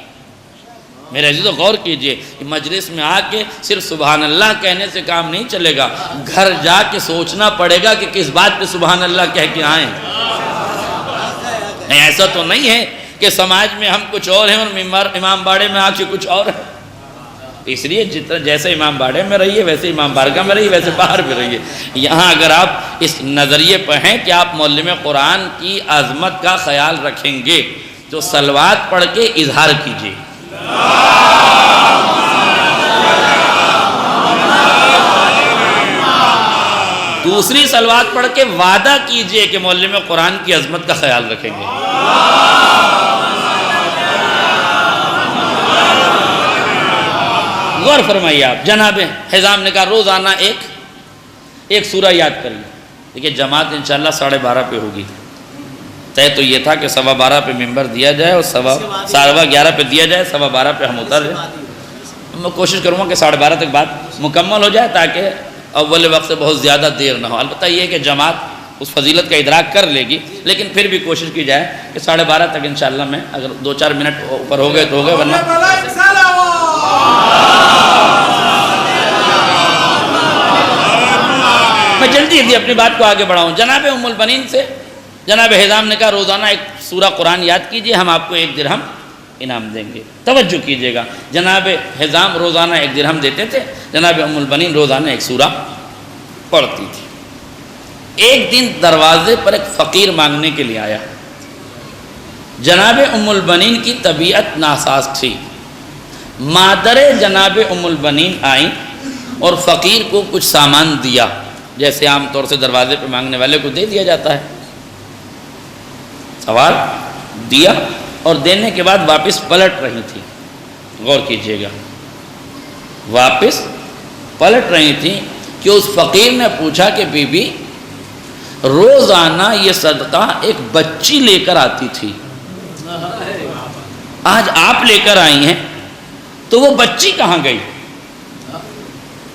میرے عزیزو غور کیجئے، مجلس میں آ کے صرف سبحان اللہ کہنے سے کام نہیں چلے گا، گھر جا کے سوچنا پڑے گا کہ کس بات پہ سبحان اللہ کہہ کے آئیں۔ ایسا تو نہیں ہے کہ سماج میں ہم کچھ اور ہیں اور امام باڑے میں آ کے کچھ اور ہے۔ اس لیے جیسے امام باڑے میں رہیے ویسے امام بارگاہ میں رہیے، ویسے باہر بھی رہیے۔ یہاں اگر آپ اس نظریے پر ہیں کہ آپ معلم قرآن کی عظمت کا خیال رکھیں گے تو صلوات پڑھ کے اظہار کیجئے۔ دوسری صلوات پڑھ کے وعدہ کیجئے کہ معلم قرآن کی عظمت کا خیال رکھیں گے۔ غور فرمائیے آپ، جناب حزام نے کہا روزانہ ایک سورہ یاد کریے۔ دیکھیے جماعت انشاءاللہ 12:30 پہ ہوگی، طے تو یہ تھا کہ 12:15 پہ ممبر دیا جائے اور 11:15 پہ دیا جائے، 12:15 پہ ہم اتر جائیں۔ میں کوشش کروں گا کہ 12:30 تک بات مکمل ہو جائے تاکہ اول وقت سے بہت زیادہ دیر نہ ہو۔ البتہ یہ کہ جماعت اس فضیلت کا ادراک کر لے گی، لیکن پھر بھی کوشش کی جائے کہ 12:30 تک انشاءاللہ میں اگر 2-4 منٹ اوپر ہو گئے تو ہو گئے، ورنہ میں جلدی اپنی بات کو آگے بڑھاؤں۔ جناب ام البنین سے جناب حزام نے کہا روزانہ ایک سورہ قرآن یاد کیجئے، ہم آپ کو 1 درہم انعام دیں گے۔ توجہ کیجئے گا، جناب حزام روزانہ 1 درہم دیتے تھے، جناب ام البنین روزانہ 1 سورہ پڑھتی تھی۔ ایک دن دروازے پر ایک فقیر مانگنے کے لیے آیا۔ جناب ام البنین کی طبیعت ناساز تھی۔ مادر جناب ام البنین آئیں اور فقیر کو کچھ سامان دیا، جیسے عام طور سے دروازے پہ مانگنے والے کو دے دیا جاتا ہے۔ سوال دیا اور دینے کے بعد واپس پلٹ رہی تھی۔ غور کیجئے گا، واپس پلٹ رہی تھی کہ اس فقیر نے پوچھا کہ بی بی روزانہ یہ صدقہ ایک بچی لے کر آتی تھی، آج آپ لے کر آئی ہیں تو وہ بچی کہاں گئی؟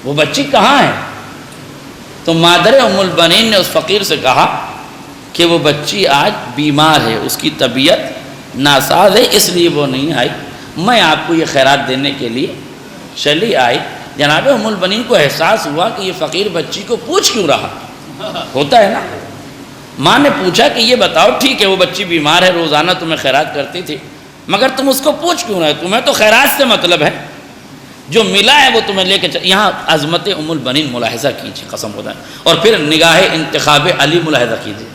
وہ بچی کہاں ہے؟ تو مادر ام البنین نے اس فقیر سے کہا کہ وہ بچی آج بیمار ہے، اس کی طبیعت ناساز ہے، اس لیے وہ نہیں آئی، میں آپ کو یہ خیرات دینے کے لیے چلی آئی۔ جناب ام البنین کو احساس ہوا کہ یہ فقیر بچی کو پوچھ کیوں رہا، ہوتا ہے نا۔ ماں نے پوچھا کہ یہ بتاؤ ٹھیک ہے وہ بچی بیمار ہے، روزانہ تمہیں خیرات کرتی تھی، مگر تم اس کو پوچھ کیوں رہے؟ تمہیں تو خیرات سے مطلب ہے، جو ملا ہے وہ تمہیں لے کے یہاں عظمت ام البنین ملاحظہ کیجیے، قسم خدا ہے، اور پھر نگاہ انتخاب علی ملاحظہ کیجیے،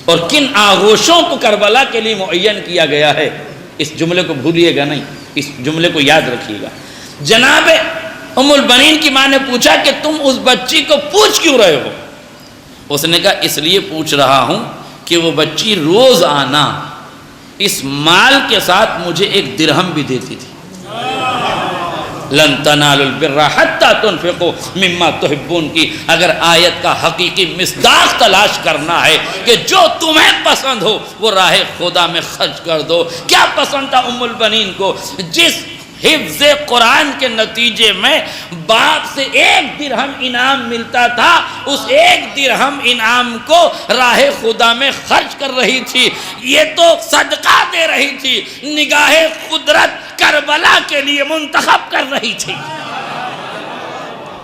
اور کن آغوشوں کو کربلا کے لیے معین کیا گیا ہے، اس جملے کو بھولیے گا نہیں، اس جملے کو یاد رکھیے گا۔ جناب ام البنین کی ماں نے پوچھا کہ تم اس بچی کو پوچھ کیوں رہے ہو؟ اس نے کہا اس لیے پوچھ رہا ہوں کہ وہ بچی روز آنا اس مال کے ساتھ مجھے 1 درہم بھی دیتی تھی۔ لن تنالوا البر حتى تنفقوا مما تحبون کی اگر آیت کا حقیقی مصداق تلاش کرنا ہے کہ جو تمہیں پسند ہو وہ راہ خدا میں خرچ کر دو۔ کیا پسند تھا ام البنین کو؟ جس حفظ قرآن کے نتیجے میں باپ سے 1 درہم انعام ملتا تھا، اس 1 درہم انعام کو راہ خدا میں خرچ کر رہی تھی، یہ تو صدقہ دے رہی تھی، نگاہ قدرت کربلا کے لیے منتخب کر رہی تھی۔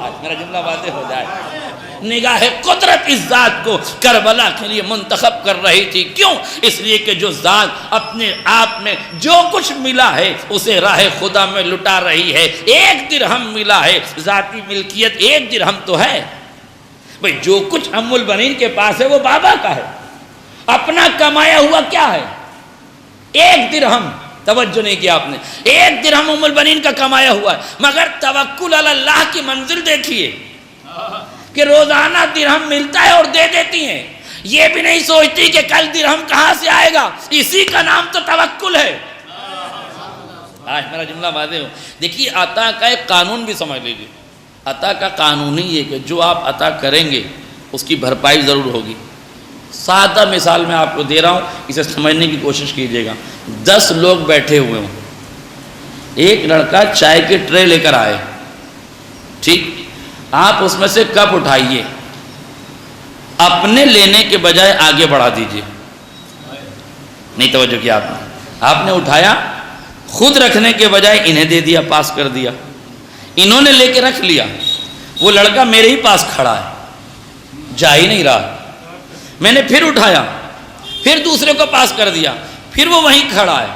آج میرا جملہ واضح ہو جائے، نگاہ قدرت اس ذات کو کربلا کے لیے منتخب کر رہی تھی۔ کیوں؟ اس لیے کہ جو ذات اپنے آپ میں جو کچھ ملا ہے اسے راہ خدا میں لٹا رہی ہے۔ 1 درہم ملا ہے، ذاتی ملکیت 1 درہم تو ہے بھئی، جو کچھ ام البنین کے پاس ہے وہ بابا کا ہے، اپنا کمایا ہوا کیا ہے؟ 1 درہم۔ توجہ نہیں کیا آپ نے، 1 درہم ام البنین کا کمایا ہوا ہے، مگر توکل علی اللہ کی منزل دیکھیے کہ روزانہ درہم ملتا ہے اور دے دیتی ہیں، یہ بھی نہیں سوچتی کہ کل درہم کہاں سے آئے گا، اسی کا نام تو توکل ہے۔ آج میرا جملہ واضح ہو، دیکھیے عطا کا ایک قانون بھی سمجھ لیجیے، عطا کا قانون ہی ہے کہ جو آپ عطا کریں گے اس کی بھرپائی ضرور ہوگی۔ سادہ مثال میں آپ کو دے رہا ہوں، اسے سمجھنے کی کوشش کیجیے گا۔ 10 لوگ بیٹھے ہوئے ہوں، ایک لڑکا چائے کے ٹرے لے کر آئے، ٹھیک، آپ اس میں سے کپ اٹھائیے، اپنے لینے کے بجائے آگے بڑھا دیجئے. نہیں توجہ کیا آپ نے اٹھایا، خود رکھنے کے بجائے انہیں دے دیا، پاس کر دیا. انہوں نے لے کے رکھ لیا، وہ لڑکا میرے ہی پاس کھڑا ہے، جا ہی نہیں رہا. میں نے پھر اٹھایا، پھر دوسرے کو پاس کر دیا، پھر وہ وہیں کھڑا ہے.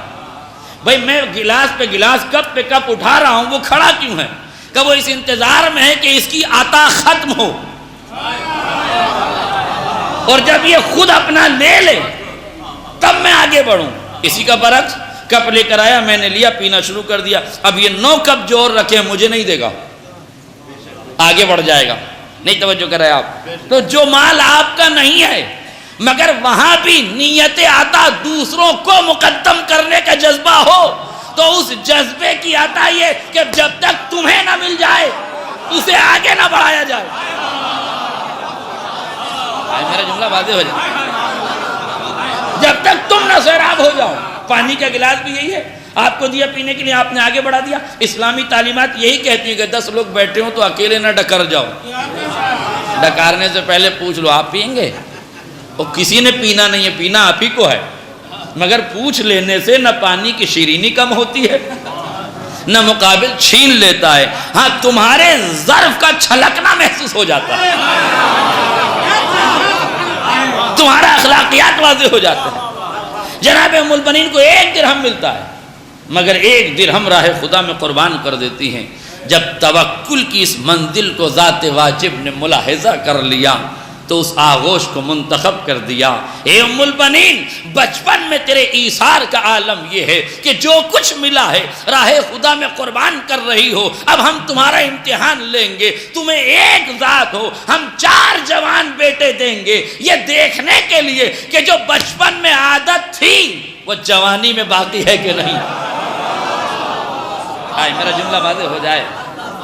بھائی میں گلاس پہ گلاس، کپ پہ کپ اٹھا رہا ہوں، وہ کھڑا کیوں ہے؟ کہ وہ اس انتظار میں ہے کہ اس کی عطا ختم ہو، اور جب یہ خود اپنا لے لے تب میں آگے بڑھوں. اسی کا برعکس، کپ لے کر آیا، میں نے لیا، پینا شروع کر دیا، اب یہ 9 کپ جو اور رکھے مجھے نہیں دے گا، آگے بڑھ جائے گا. نہیں توجہ کر رہے آپ؟ تو جو مال آپ کا نہیں ہے مگر وہاں بھی نیت عطا دوسروں کو مقدم کرنے کا جذبہ ہو، تو اس جذبے کی عطا یہ کہ جب تک تمہیں نہ مل جائے اسے آگے نہ بڑھایا جائے. میرا جملہ واضح ہو جائے. جب تک تم نہ سیراب ہو جاؤ. پانی کا گلاس بھی یہی ہے، آپ کو دیا پینے کے لیے، آپ نے آگے بڑھا دیا. اسلامی تعلیمات یہی کہتی ہیں کہ 10 لوگ بیٹھے ہوں تو اکیلے نہ ڈکر جاؤ، ڈکارنے سے پہلے پوچھ لو آپ پئیں گے. اور کسی نے پینا نہیں ہے، پینا آپ ہی کو ہے، مگر پوچھ لینے سے نہ پانی کی شیرینی کم ہوتی ہے نہ مقابل چھین لیتا ہے. ہاں تمہارے ظرف کا چھلکنا محسوس ہو جاتا ہے، تمہارا اخلاقیات واضح ہو جاتا ہے. جناب ام البنین کو 1 درہم ملتا ہے، مگر 1 درہم راہ خدا میں قربان کر دیتی ہیں. جب توکل کی اس منزل کو ذات واجب نے ملاحظہ کر لیا تو اس آغوش کو منتخب کر دیا. اے ام البنین، بچپن میں تیرے ایثار کا عالم یہ ہے کہ جو کچھ ملا ہے راہ خدا میں قربان کر رہی ہو. اب ہم تمہارا امتحان لیں گے، تمہیں 1 ذات ہو، ہم 4 جوان بیٹے دیں گے، یہ دیکھنے کے لیے کہ جو بچپن میں عادت تھی وہ جوانی میں باقی ہے کہ نہیں. آئے میرا جملہ واضح ہو جائے.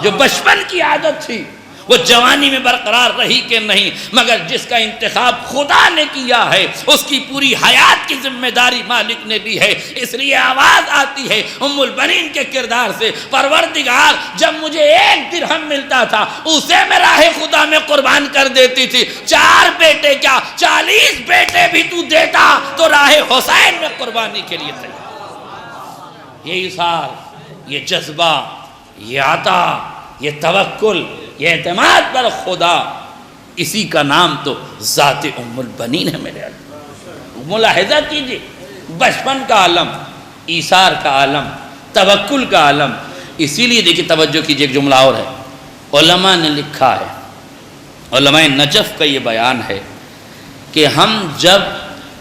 جو بچپن کی عادت تھی وہ جوانی میں برقرار رہی کہ نہیں. مگر جس کا انتخاب خدا نے کیا ہے اس کی پوری حیات کی ذمہ داری مالک نے لی ہے. اس لیے آواز آتی ہے ام البنین کے کردار سے، پروردگار جب مجھے 1 درہم ملتا تھا اسے میں راہ خدا میں قربان کر دیتی تھی. 4 بیٹے کیا 40 بیٹے بھی تو دیتا تو راہ حسین میں قربانی کے لیے تیار. یہ ایثار، یہ جذبہ، یہ عطا، یہ توکل، یہ اعتماد پر خدا، اسی کا نام تو ذات ام البنین ہے. میرے ملاحظہ کیجئے، بچپن کا عالم، ایثار کا عالم، توکل کا عالم. اسی لیے دیکھیں توجہ کیجئے، ایک جملہ اور ہے علماء نے لکھا ہے، علماء نجف کا یہ بیان ہے کہ ہم جب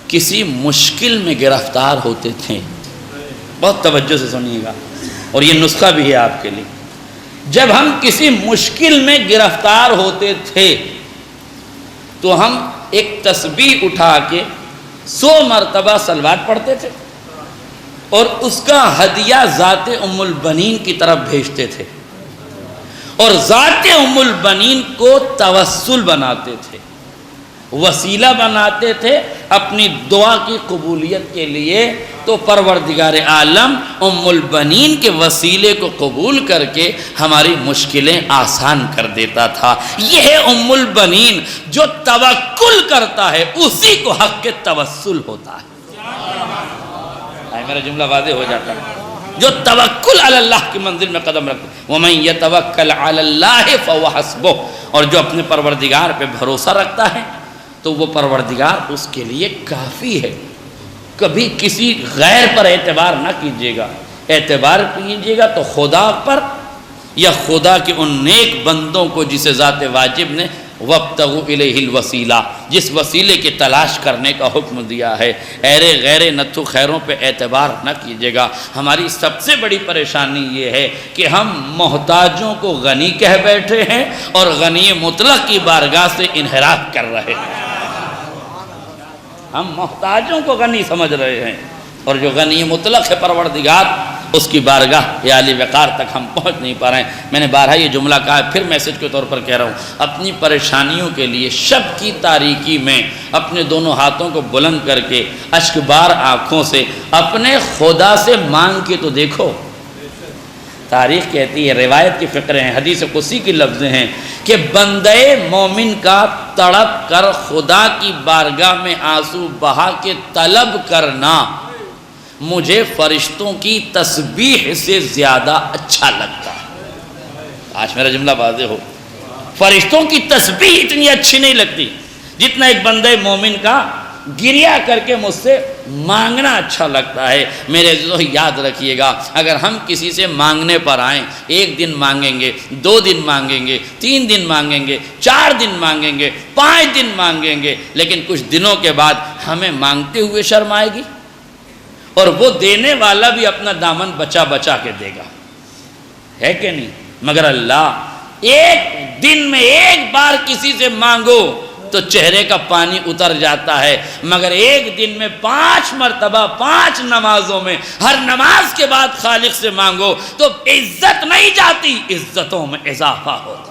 کسی مشکل میں گرفتار ہوتے تھے، بہت توجہ سے سنیے گا اور یہ نسخہ بھی ہے آپ کے لیے، جب ہم کسی مشکل میں گرفتار ہوتے تھے تو ہم ایک تسبیح اٹھا کے 100 مرتبہ صلوات پڑھتے تھے اور اس کا ہدیہ ذات ام البنین کی طرف بھیجتے تھے، اور ذات ام البنین کو توسل بناتے تھے، وسیلہ بناتے تھے اپنی دعا کی قبولیت کے لیے. تو پروردگار عالم ام البنین کے وسیلے کو قبول کر کے ہماری مشکلیں آسان کر دیتا تھا. یہ ہے ام البنین. جو توکل کرتا ہے اسی کو حق کے توسل ہوتا ہے. میرا جملہ واضح ہو جاتا ہے. جو توکل علی اللہ کی منزل میں قدم رکھتا ہے، وَمَن يَتَوَكَّلْ عَلَى اللَّهِ فَهُوَ حَسْبُهُ، اور جو اپنے پروردگار پہ بھروسہ رکھتا ہے تو وہ پروردگار اس کے لیے کافی ہے. کبھی کسی غیر پر اعتبار نہ کیجیے گا، اعتبار کیجیے گا تو خدا پر یا خدا کے ان نیک بندوں کو جسے ذات واجب نے وَابْتَغُوا إِلَيْهِ الْوَسِيلَةَ، جس وسیلے کی تلاش کرنے کا حکم دیا ہے. ایرے غیر نتھو خیروں پہ اعتبار نہ کیجیے گا. ہماری سب سے بڑی پریشانی یہ ہے کہ ہم محتاجوں کو غنی کہہ بیٹھے ہیں اور غنی مطلق کی بارگاہ سے انحراف کر رہے ہیں. ہم محتاجوں کو غنی سمجھ رہے ہیں اور جو غنی مطلق ہے پروردگار، اس کی بارگاہ یا علی وقار تک ہم پہنچ نہیں پا رہے ہیں. میں نے بارہا یہ جملہ کہا ہے، پھر میسج کے طور پر کہہ رہا ہوں، اپنی پریشانیوں کے لیے شب کی تاریکی میں اپنے دونوں ہاتھوں کو بلند کر کے اشک بار آنکھوں سے اپنے خدا سے مانگ کے تو دیکھو. تاریخ کہتی ہے، روایت کی فقرے ہیں، حدیث قدسی کی لفظ ہیں کہ بندے مومن کا تڑپ کر خدا کی بارگاہ میں آنسو بہا کے طلب کرنا مجھے فرشتوں کی تسبیح سے زیادہ اچھا لگتا ہے۔ آج میرا جملہ واضح ہو، فرشتوں کی تسبیح اتنی اچھی نہیں لگتی جتنا ایک بندے مومن کا گریا کر کے مجھ سے مانگنا اچھا لگتا ہے۔ میرے عزیزو یاد رکھیے گا، اگر ہم کسی سے مانگنے پر آئیں، 1 دن مانگیں گے، 2 دن مانگیں گے، 3 دن مانگیں گے، 4 دن مانگیں گے، 5 دن مانگیں گے، لیکن کچھ دنوں کے بعد ہمیں مانگتے ہوئے شرم آئے گی، اور وہ دینے والا بھی اپنا دامن بچا بچا کے دے گا، ہے کہ نہیں؟ مگر اللہ 1 دن میں 1 بار کسی سے مانگو تو چہرے کا پانی اتر جاتا ہے، مگر 1 دن میں 5 مرتبہ 5 نمازوں میں ہر نماز کے بعد خالق سے مانگو تو عزت نہیں جاتی، عزتوں میں اضافہ ہوتا۔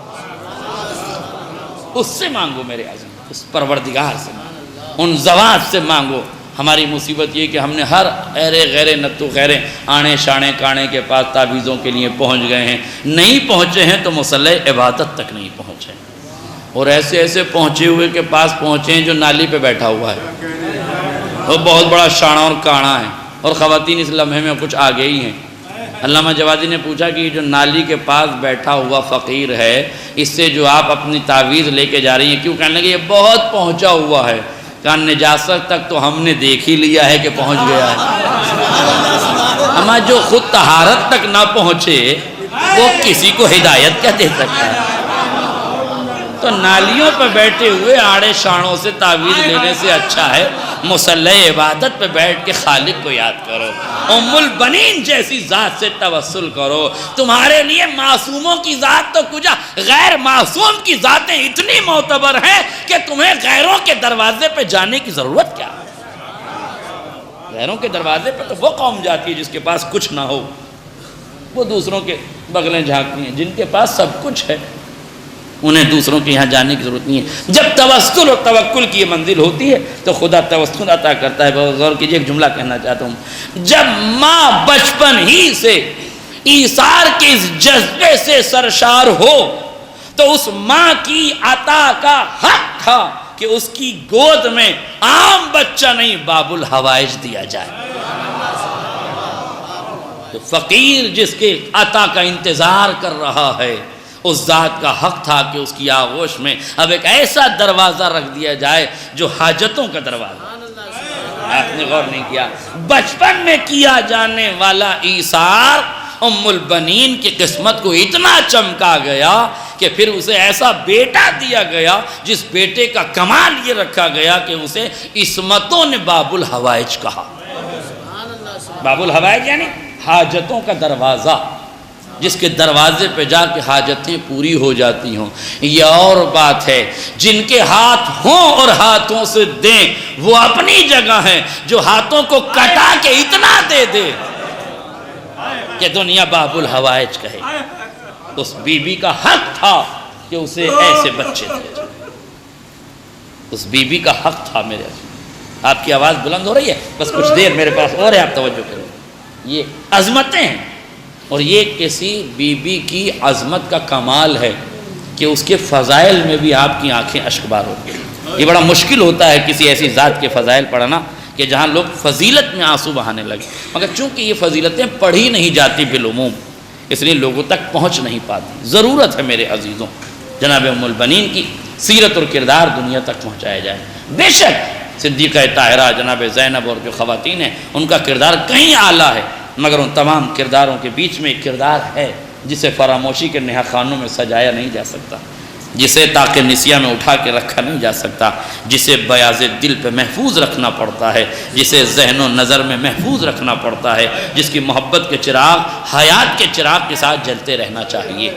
اس سے مانگو میرے عزیز، اس پروردگار سے مانگو، ان ذوات سے مانگو۔ ہماری مصیبت یہ کہ ہم نے ہر غیرے نتو خیرے آنے شانے کانے کے پاس تعویذوں کے لیے پہنچ گئے ہیں، نہیں پہنچے ہیں تو مصلی عبادت تک نہیں پہنچے، اور ایسے ایسے پہنچے ہوئے کے پاس پہنچے ہیں جو نالی پہ بیٹھا ہوا ہے، وہ بہت بڑا شانا اور کانا ہے، اور خواتین اس لمحے میں کچھ آگے ہی ہیں۔ علامہ جوادی نے پوچھا کہ یہ جو نالی کے پاس بیٹھا ہوا فقیر ہے، اس سے جو آپ اپنی تعویذ لے کے جا رہی ہیں کیوں؟ کہنے لگے یہ بہت پہنچا ہوا ہے۔ کہا نجاست تک تو ہم نے دیکھ ہی لیا ہے کہ پہنچ گیا ہے، اما جو خود طہارت تک نہ پہنچے وہ کسی کو ہدایت کیا دے سکتا ہے؟ تو نالیوں پہ بیٹھے ہوئے آڑے شانوں سے تعویذ لینے سے اچھا ہے مصلی عبادت پہ بیٹھ کے خالق کو یاد کرو، ام البنین جیسی ذات سے توسل کرو۔ تمہارے لیے معصوموں کی ذات تو کجا، غیر معصوم کی ذاتیں اتنی معتبر ہیں کہ تمہیں غیروں کے دروازے پہ جانے کی ضرورت کیا ہے؟ غیروں کے دروازے پہ تو وہ قوم جاتی ہے جس کے پاس کچھ نہ ہو، وہ دوسروں کے بغلیں جھانکتی ہیں، جن کے پاس سب کچھ ہے انہیں دوسروں کے یہاں جانے کی ضرورت نہیں ہے۔ جب توسل اور توکل کی یہ منزل ہوتی ہے تو خدا توسل عطا کرتا ہے۔ بہت غور کیجئے، ایک جملہ کہنا چاہتا ہوں، جب ماں بچپن ہی سے ایثار کے اس جذبے سے سرشار ہو تو اس ماں کی عطا کا حق تھا کہ اس کی گود میں عام بچہ نہیں باب الحوائج دیا جائے۔ تو فقیر جس کے عطا کا انتظار کر رہا ہے، اس ذات کا حق تھا کہ اس کی آغوش میں اب ایک ایسا دروازہ رکھ دیا جائے جو حاجتوں کا دروازہ۔ آپ نے غور نہیں کیا، بچپن میں کیا جانے والا ایثار ام البنین کی قسمت کو اتنا چمکا گیا کہ پھر اسے ایسا بیٹا دیا گیا جس بیٹے کا کمال یہ رکھا گیا کہ اسے عصمتوں نے باب الحوائج کہا۔ باب الحوائج یعنی حاجتوں کا دروازہ، جس کے دروازے پہ جا کے حاجتیں پوری ہو جاتی ہوں۔ یہ اور بات ہے، جن کے ہاتھ ہوں اور ہاتھوں سے دیں وہ اپنی جگہ ہیں، جو ہاتھوں کو کٹا کے اتنا دے دے کہ دنیا باب الحوائج کہے۔ اس بی بی کا حق تھا کہ اسے ایسے بچے دے، اس بی بی کا حق تھا۔ میرے آپ کی آواز بلند ہو رہی ہے، بس کچھ دیر میرے پاس اور ہے، آپ توجہ کریں۔ یہ عظمتیں ہیں، اور یہ کسی بی بی کی عظمت کا کمال ہے کہ اس کے فضائل میں بھی آپ کی آنکھیں اشکبار ہوتی ہیں۔ یہ بڑا مشکل ہوتا ہے کسی ایسی ذات کے فضائل پڑھنا کہ جہاں لوگ فضیلت میں آنسو بہانے لگے، مگر چونکہ یہ فضیلتیں پڑھی نہیں جاتی بالعموم، اس لیے لوگوں تک پہنچ نہیں پاتی۔ ضرورت ہے میرے عزیزوں جناب ام البنین کی سیرت اور کردار دنیا تک پہنچایا جائے۔ بے شک صدیقہ طاہرہ جناب زینب اور جو خواتین ہیں ان کا کردار کہیں اعلیٰ ہے، مگر ان تمام کرداروں کے بیچ میں ایک کردار ہے جسے فراموشی کے نہا خانوں میں سجایا نہیں جا سکتا، جسے طاق نسیہ میں اٹھا کے رکھا نہیں جا سکتا، جسے بیاض دل پہ محفوظ رکھنا پڑتا ہے، جسے ذہن و نظر میں محفوظ رکھنا پڑتا ہے، جس کی محبت کے چراغ حیات کے چراغ کے ساتھ جلتے رہنا چاہیے،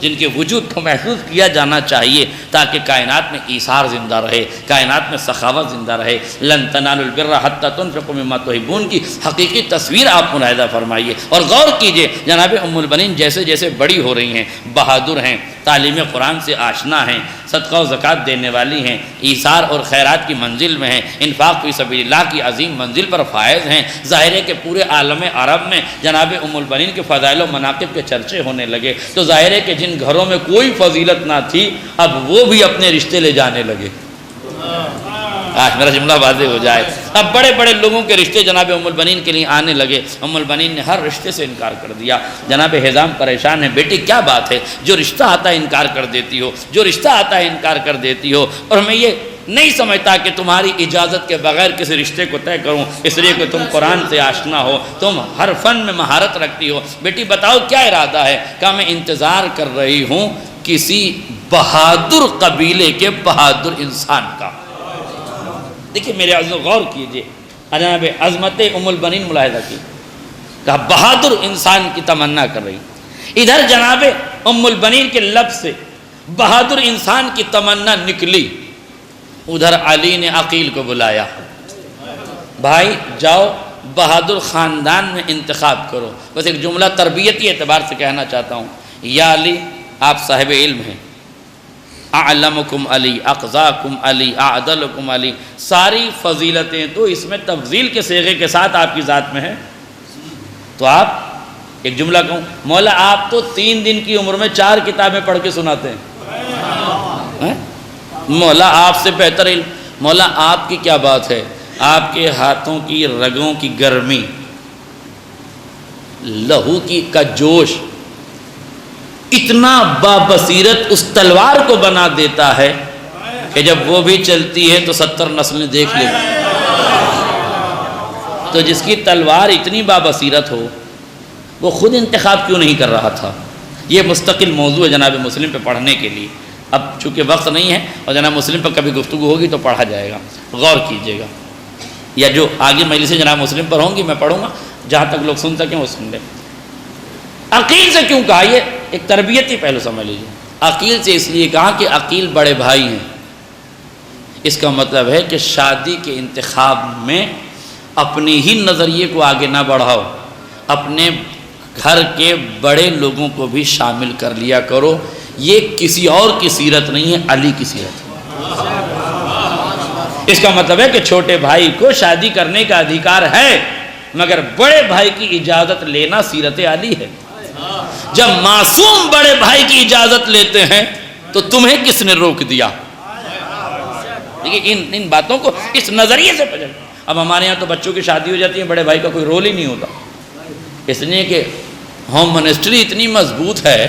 جن کے وجود کو محفوظ کیا جانا چاہیے تاکہ کائنات میں ایثار زندہ رہے، کائنات میں سخاوت زندہ رہے۔ لن تنالوا البر حتی تنفقوا مما تحبون کی حقیقی تصویر آپ مشاہدہ فرمائیے اور غور کیجئے۔ جناب ام البنین جیسے جیسے بڑی ہو رہی ہیں، بہادر ہیں، تعلیم قرآن سے آشنا ہیں، صدقہ و زکوٰۃ دینے والی ہیں، ایثار اور خیرات کی منزل میں ہیں، انفاق فی سبیل اللہ کی عظیم منزل پر فائز ہیں۔ ظاہر ہے کہ پورے عالم عرب میں جناب ام البنین کے فضائل و مناقب کے چرچے ہونے لگے، تو ظاہر ہے کہ جن گھروں میں کوئی فضیلت نہ تھی اب وہ بھی اپنے رشتے لے جانے لگے۔ آج میرا جملہ واضح ہو جائے، اب بڑے بڑے لوگوں کے رشتے جناب ام البنین کے لیے آنے لگے۔ ام البنین نے ہر رشتے سے انکار کر دیا۔ جناب حزام پریشان ہے، بیٹی کیا بات ہے، جو رشتہ آتا ہے انکار کر دیتی ہو، جو رشتہ آتا ہے انکار کر دیتی ہو، اور میں یہ نہیں سمجھتا کہ تمہاری اجازت کے بغیر کسی رشتے کو طے کروں، اس لیے کہ تم قرآن سے آشنا ہو، تم ہر فن میں مہارت رکھتی ہو، بیٹی بتاؤ کیا ارادہ ہے؟ کہا میں انتظار کر رہی ہوں کسی بہادر قبیلے کے بہادر انسان کا۔ دیکھیے میرے عزیزو غور کیجئے، جناب عظمت ام البنین ملاحظہ کی، کہا بہادر انسان کی تمنا کر رہی، ادھر جناب ام البنین کے لب سے بہادر انسان کی تمنا نکلی، ادھر علی نے عقیل کو بلایا، بھائی جاؤ بہادر خاندان میں انتخاب کرو۔ بس ایک جملہ تربیتی اعتبار سے کہنا چاہتا ہوں، یا علی آپ صاحب علم ہیں، اعلمکم علی، اقضاکم علی، اعدلکم علی، ساری فضیلتیں تو اس میں تفضیل کے صیغے کے ساتھ آپ کی ذات میں ہیں، تو آپ ایک جملہ کہوں، مولا آپ تو 3 دن کی عمر میں 4 کتابیں پڑھ کے سناتے ہیں، مولا آپ سے بہتر علم، مولا آپ کی کیا بات ہے، آپ کے ہاتھوں کی رگوں کی گرمی، لہو کا جوش اتنا بابصیرت اس تلوار کو بنا دیتا ہے کہ جب وہ بھی چلتی ہے تو 70 نسلیں دیکھ لیں۔ تو جس کی تلوار اتنی بابصیرت ہو وہ خود انتخاب کیوں نہیں کر رہا تھا؟ یہ مستقل موضوع ہے جناب مسلم پہ پڑھنے کے لیے، اب چونکہ وقت نہیں ہے اور جناب مسلم پر کبھی گفتگو ہوگی تو پڑھا جائے گا، غور کیجئے گا، یا جو آگے مجلسیں جناب مسلم پر ہوں گی میں پڑھوں گا، جہاں تک لوگ سن سکیں وہ سن لیں۔ عقیل سے کیوں کہا؟ یہ ایک تربیتی پہلو سمجھ لیجیے، عقیل سے اس لیے کہا کہ عقیل بڑے بھائی ہیں، اس کا مطلب ہے کہ شادی کے انتخاب میں اپنے ہی نظریے کو آگے نہ بڑھاؤ، اپنے گھر کے بڑے لوگوں کو بھی شامل کر لیا کرو، یہ کسی اور کی سیرت نہیں ہے، علی کی سیرت ہے۔ اس کا مطلب ہے کہ چھوٹے بھائی کو شادی کرنے کا ادھیکار ہے، مگر بڑے بھائی کی اجازت لینا سیرت علی ہے۔ جب معصوم بڑے بھائی کی اجازت لیتے ہیں تو تمہیں کس نے روک دیا؟ دیکھیں ان باتوں کو اس نظریے سے پہچان۔ اب ہمارے یہاں تو بچوں کی شادی ہو جاتی ہے، بڑے بھائی کا کوئی رول ہی نہیں ہوتا، اس لیے کہ ہوم منسٹری اتنی مضبوط ہے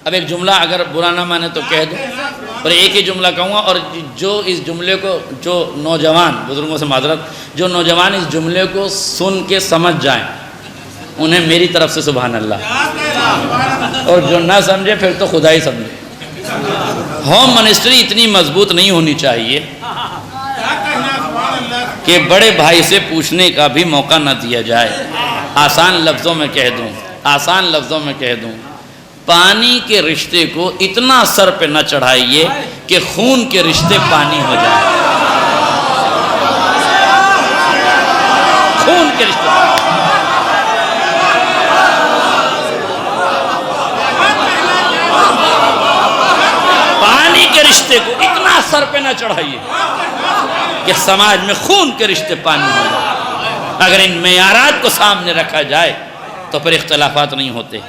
اب ایک جملہ اگر برا نہ مانے تو کہہ دوں، اور ایک ہی جملہ کہوں گا، اور جو اس جملے کو، جو نوجوان، بزرگوں سے معذرت، جو نوجوان اس جملے کو سن کے سمجھ جائیں انہیں میری طرف سے سبحان اللہ، اور جو نہ سمجھے پھر تو خدا ہی سمجھے۔ ہوم منسٹری اتنی مضبوط نہیں ہونی چاہیے کہ بڑے بھائی سے پوچھنے کا بھی موقع نہ دیا جائے۔ آسان لفظوں میں کہہ دوں، پانی کے رشتے کو اتنا سر پہ نہ چڑھائیے کہ خون کے رشتے پانی ہو جائیں۔ خون کے رشتے پانی کے رشتے کو اتنا سر پہ نہ چڑھائیے کہ سماج میں خون کے رشتے پانی ہو جائیں۔ اگر ان معیارات کو سامنے رکھا جائے تو پھر اختلافات نہیں ہوتے،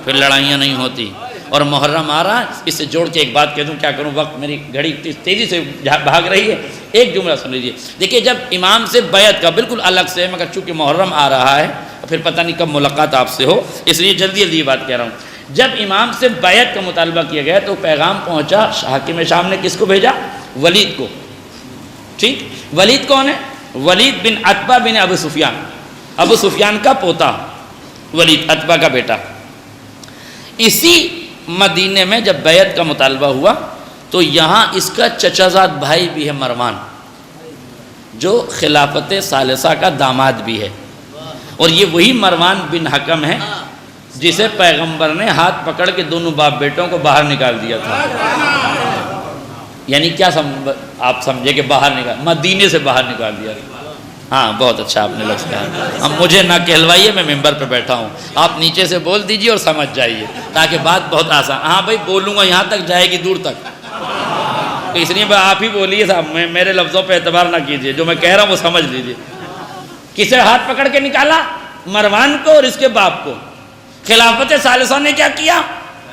پھر لڑائیاں نہیں ہوتی۔ اور محرم آ رہا ہے، اس سے جوڑ کے ایک بات کہہ دوں، کیا کروں، وقت میری گھڑی تیزی سے بھاگ رہی ہے، ایک جملہ سن لیجیے۔ دیکھیے جب امام سے بیعت کا بالکل الگ سے ہے، مگر چونکہ محرم آ رہا ہے پھر پتہ نہیں کب ملاقات آپ سے ہو، اس لیے جلدی یہ بات کہہ رہا ہوں۔ جب امام سے بیعت کا مطالبہ کیا گیا تو پیغام پہنچا، حاکم شام نے کس کو بھیجا؟ ولید کو۔ ٹھیک، ولید کون ہے؟ ولید بن عتبہ بن ابو سفیان، ابو سفیان کا پوتا ولید، عتبہ کا بیٹا۔ اسی مدینے میں جب بیعت کا مطالبہ ہوا تو یہاں اس کا چچا زاد بھائی بھی ہے مروان، جو خلافت ثالثہ کا داماد بھی ہے، اور یہ وہی مروان بن حکم ہے جسے پیغمبر نے ہاتھ پکڑ کے دونوں باپ بیٹوں کو باہر نکال دیا تھا. یعنی کیا آپ سمجھے کہ باہر نکال، مدینے سے باہر نکال دیا تھا. ہاں بہت اچھا آپ نے لفظ کہا. اب مجھے نہ کہلوائیے، میں ممبر پہ بیٹھا ہوں، آپ نیچے سے بول دیجئے اور سمجھ جائیے تاکہ بات بہت آسان. ہاں بھائی بولوں گا یہاں تک جائے گی دور تک، تو اس لیے آپ ہی بولیے صاحب، میرے لفظوں پہ اعتبار نہ کیجئے، جو میں کہہ رہا ہوں وہ سمجھ لیجئے. کسے ہاتھ پکڑ کے نکالا؟ مروان کو اور اس کے باپ کو. خلافت ثالثہ نے کیا کیا؟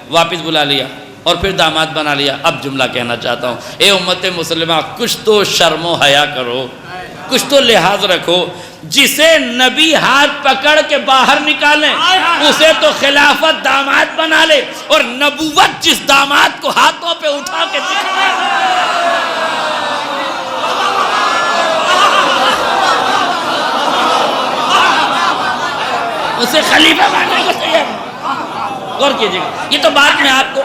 واپس بلا لیا اور پھر داماد بنا لیا. اب جملہ کہنا چاہتا ہوں، اے امت مسلمہ، کچھ تو شرم و حیا کرو، کچھ تو لحاظ رکھو. جسے نبی ہاتھ پکڑ کے باہر نکالیں اسے تو خلافت داماد بنا لے، اور نبوت جس داماد کو ہاتھوں پہ اٹھا کے دکھائے اسے خلیفہ بنانے کو تیار. غور کیجیے گا، یہ تو بات میں آپ کو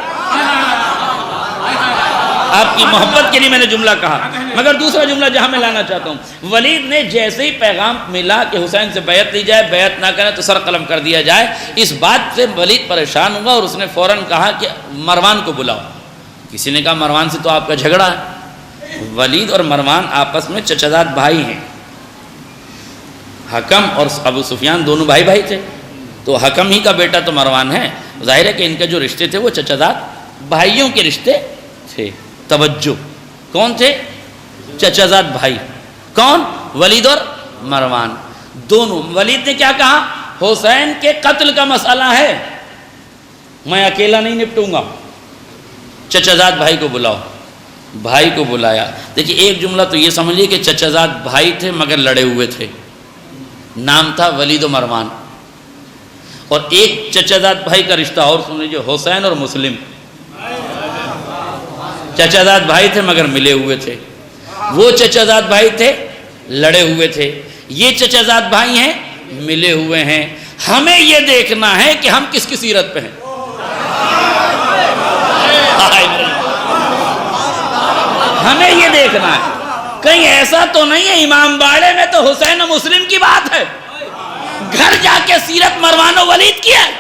آپ کی محبت کے لیے میں نے جملہ کہا. مگر دوسرا جملہ جہاں میں لانا چاہتا ہوں، ولید نے جیسے ہی پیغام ملا کہ حسین سے بیعت لی جائے، بیعت نہ کرے تو سر قلم کر دیا جائے، اس بات سے ولید پریشان ہوا اور اس نے فوراً کہا کہ مروان کو بلاؤ. کسی نے کہا مروان سے تو آپ کا جھگڑا ہے. ولید اور مروان آپس میں چچاداد بھائی ہیں. حکم اور ابو سفیان دونوں بھائی بھائی تھے، تو حکم ہی کا بیٹا تو مروان ہے. ظاہر ہے کہ ان کے جو رشتے تھے وہ چچاداد بھائیوں کے رشتے تھے. توجہ، کون تھے؟ چچازاد بھائی. کون؟ ولید اور مروان دونوں. ولید نے کیا کہا؟ حسین کے قتل کا مسئلہ ہے، میں اکیلا نہیں نپٹوں گا، چچازاد بھائی کو بلاؤ. بھائی کو بلایا. دیکھیے ایک جملہ تو یہ سمجھیے کہ چچازاد بھائی تھے مگر لڑے ہوئے تھے. نام تھا ولید و مروان. اور ایک چچازاد بھائی کا رشتہ اور سن لیجیے، حسین اور مسلم. چچازاد بھائی تھے مگر ملے ہوئے تھے. وہ چچازاد بھائی تھے، لڑے ہوئے تھے. یہ چچازاد بھائی ہیں، ملے ہوئے ہیں. ہمیں یہ دیکھنا ہے کہ ہم کس کی سیرت پہ ہیں. ہمیں یہ دیکھنا ہے، کہیں ایسا تو نہیں ہے امام باڑے میں تو حسین و مسلم کی بات ہے، گھر جا کے سیرت مروان و ولید کی ہے.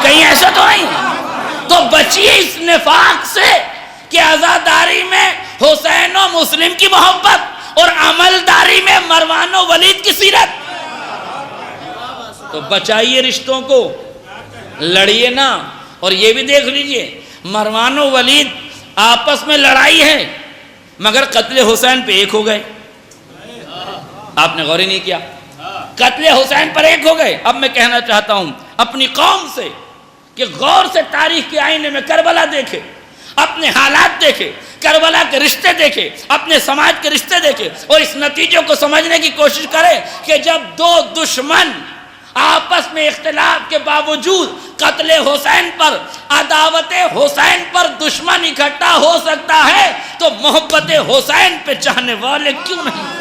کہیں ایسا تو نہیں. تو بچیے اس نفاق سے کہ عزاداری میں حسین و مسلم کی محبت اور عملداری میں مروان و ولید کی سیرت. تو بچائیے رشتوں کو، لڑیے نا. اور یہ بھی دیکھ لیجئے مروان و ولید آپس میں لڑائی ہے مگر قتل حسین پہ ایک ہو گئے. آپ نے غور ہی نہیں کیا، قتل حسین پر ایک ہو گئے. اب میں کہنا چاہتا ہوں اپنی قوم سے کہ غور سے تاریخ کے آئینے میں کربلا دیکھے، اپنے حالات دیکھے، کربلا کے رشتے دیکھے، اپنے سماج کے رشتے دیکھے، اور اس نتیجے کو سمجھنے کی کوشش کرے کہ جب دو دشمن آپس میں اختلاف کے باوجود قتل حسین پر، عداوت حسین پر دشمن اکٹھا ہو سکتا ہے تو محبت حسین پہ چاہنے والے کیوں نہیں؟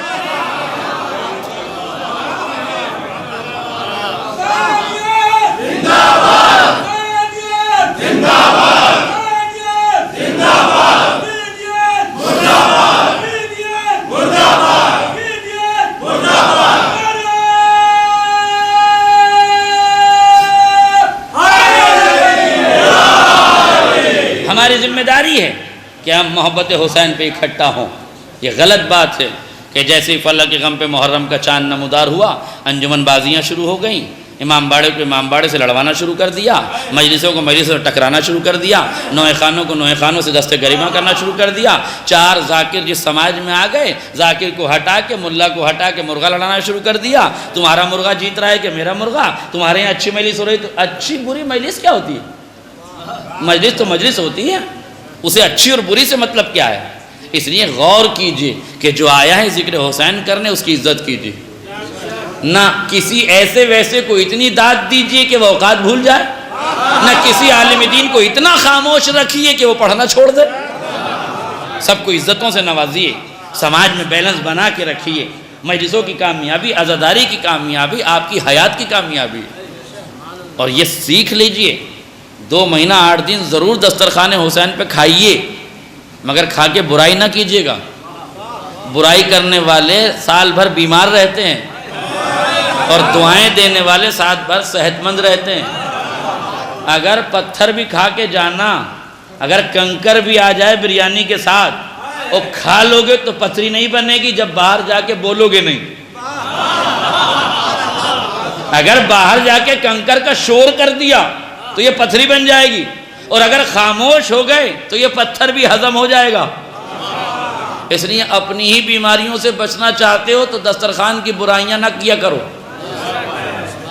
ہماری ذمہ داری ہے کہ ہم محبت حسین پہ اکٹھا ہوں. یہ غلط بات ہے کہ جیسے فلح کے غم پہ محرم کا چاند نمودار ہوا، انجمن بازیاں شروع ہو گئیں، امام باڑے کو امام باڑے سے لڑوانا شروع کر دیا، مجلسوں کو مجلسوں سے ٹکرانا شروع کر دیا، نوے خانوں کو نوے خانوں سے دست گریباں کرنا شروع کر دیا. چار ذاکر جس سماج میں آ گئے، ذاکر کو ہٹا کے ملا کو ہٹا کے مرغا لڑانا شروع کر دیا. تمہارا مرغا جیت رہا ہے کہ میرا مرغا، تمہارے یہاں اچھی مجلس ہو رہی تو اچھی بری مجلس کیا ہوتی ہے؟ مجلس تو مجلس ہوتی ہے، اسے اچھی اور بری سے مطلب کیا ہے؟ اس لیے غور کیجئے کہ جو آیا ہے ذکر حسین کرنے اس کی عزت کیجئے، نہ کسی ایسے ویسے کو اتنی داد دیجئے کہ وہ اوقات بھول جائے، نہ کسی عالم دین کو اتنا خاموش رکھیے کہ وہ پڑھنا چھوڑ دے. سب کو عزتوں سے نوازیے، سماج میں بیلنس بنا کے رکھیے. مجلسوں کی کامیابی، عزاداری کی کامیابی آپ کی حیات کی کامیابی. اور یہ سیکھ لیجئے، 2 مہینہ 8 دن ضرور دسترخوان حسین پہ کھائیے، مگر کھا کے برائی نہ کیجیے گا. برائی کرنے والے سال بھر بیمار رہتے ہیں اور دعائیں دینے والے سال بھر صحت مند رہتے ہیں۔ اگر پتھر بھی کھا کے جانا، اگر کنکر بھی آ جائے بریانی کے ساتھ اور کھا لوگے تو پتھری نہیں بنے گی جب باہر جا کے بولو گے نہیں۔ اگر باہر جا کے کنکر کا شور کر دیا تو یہ پتھری بن جائے گی، اور اگر خاموش ہو گئے تو یہ پتھر بھی ہضم ہو جائے گا۔ اس لیے اپنی ہی بیماریوں سے بچنا چاہتے ہو تو دسترخوان کی برائیاں نہ کیا کرو،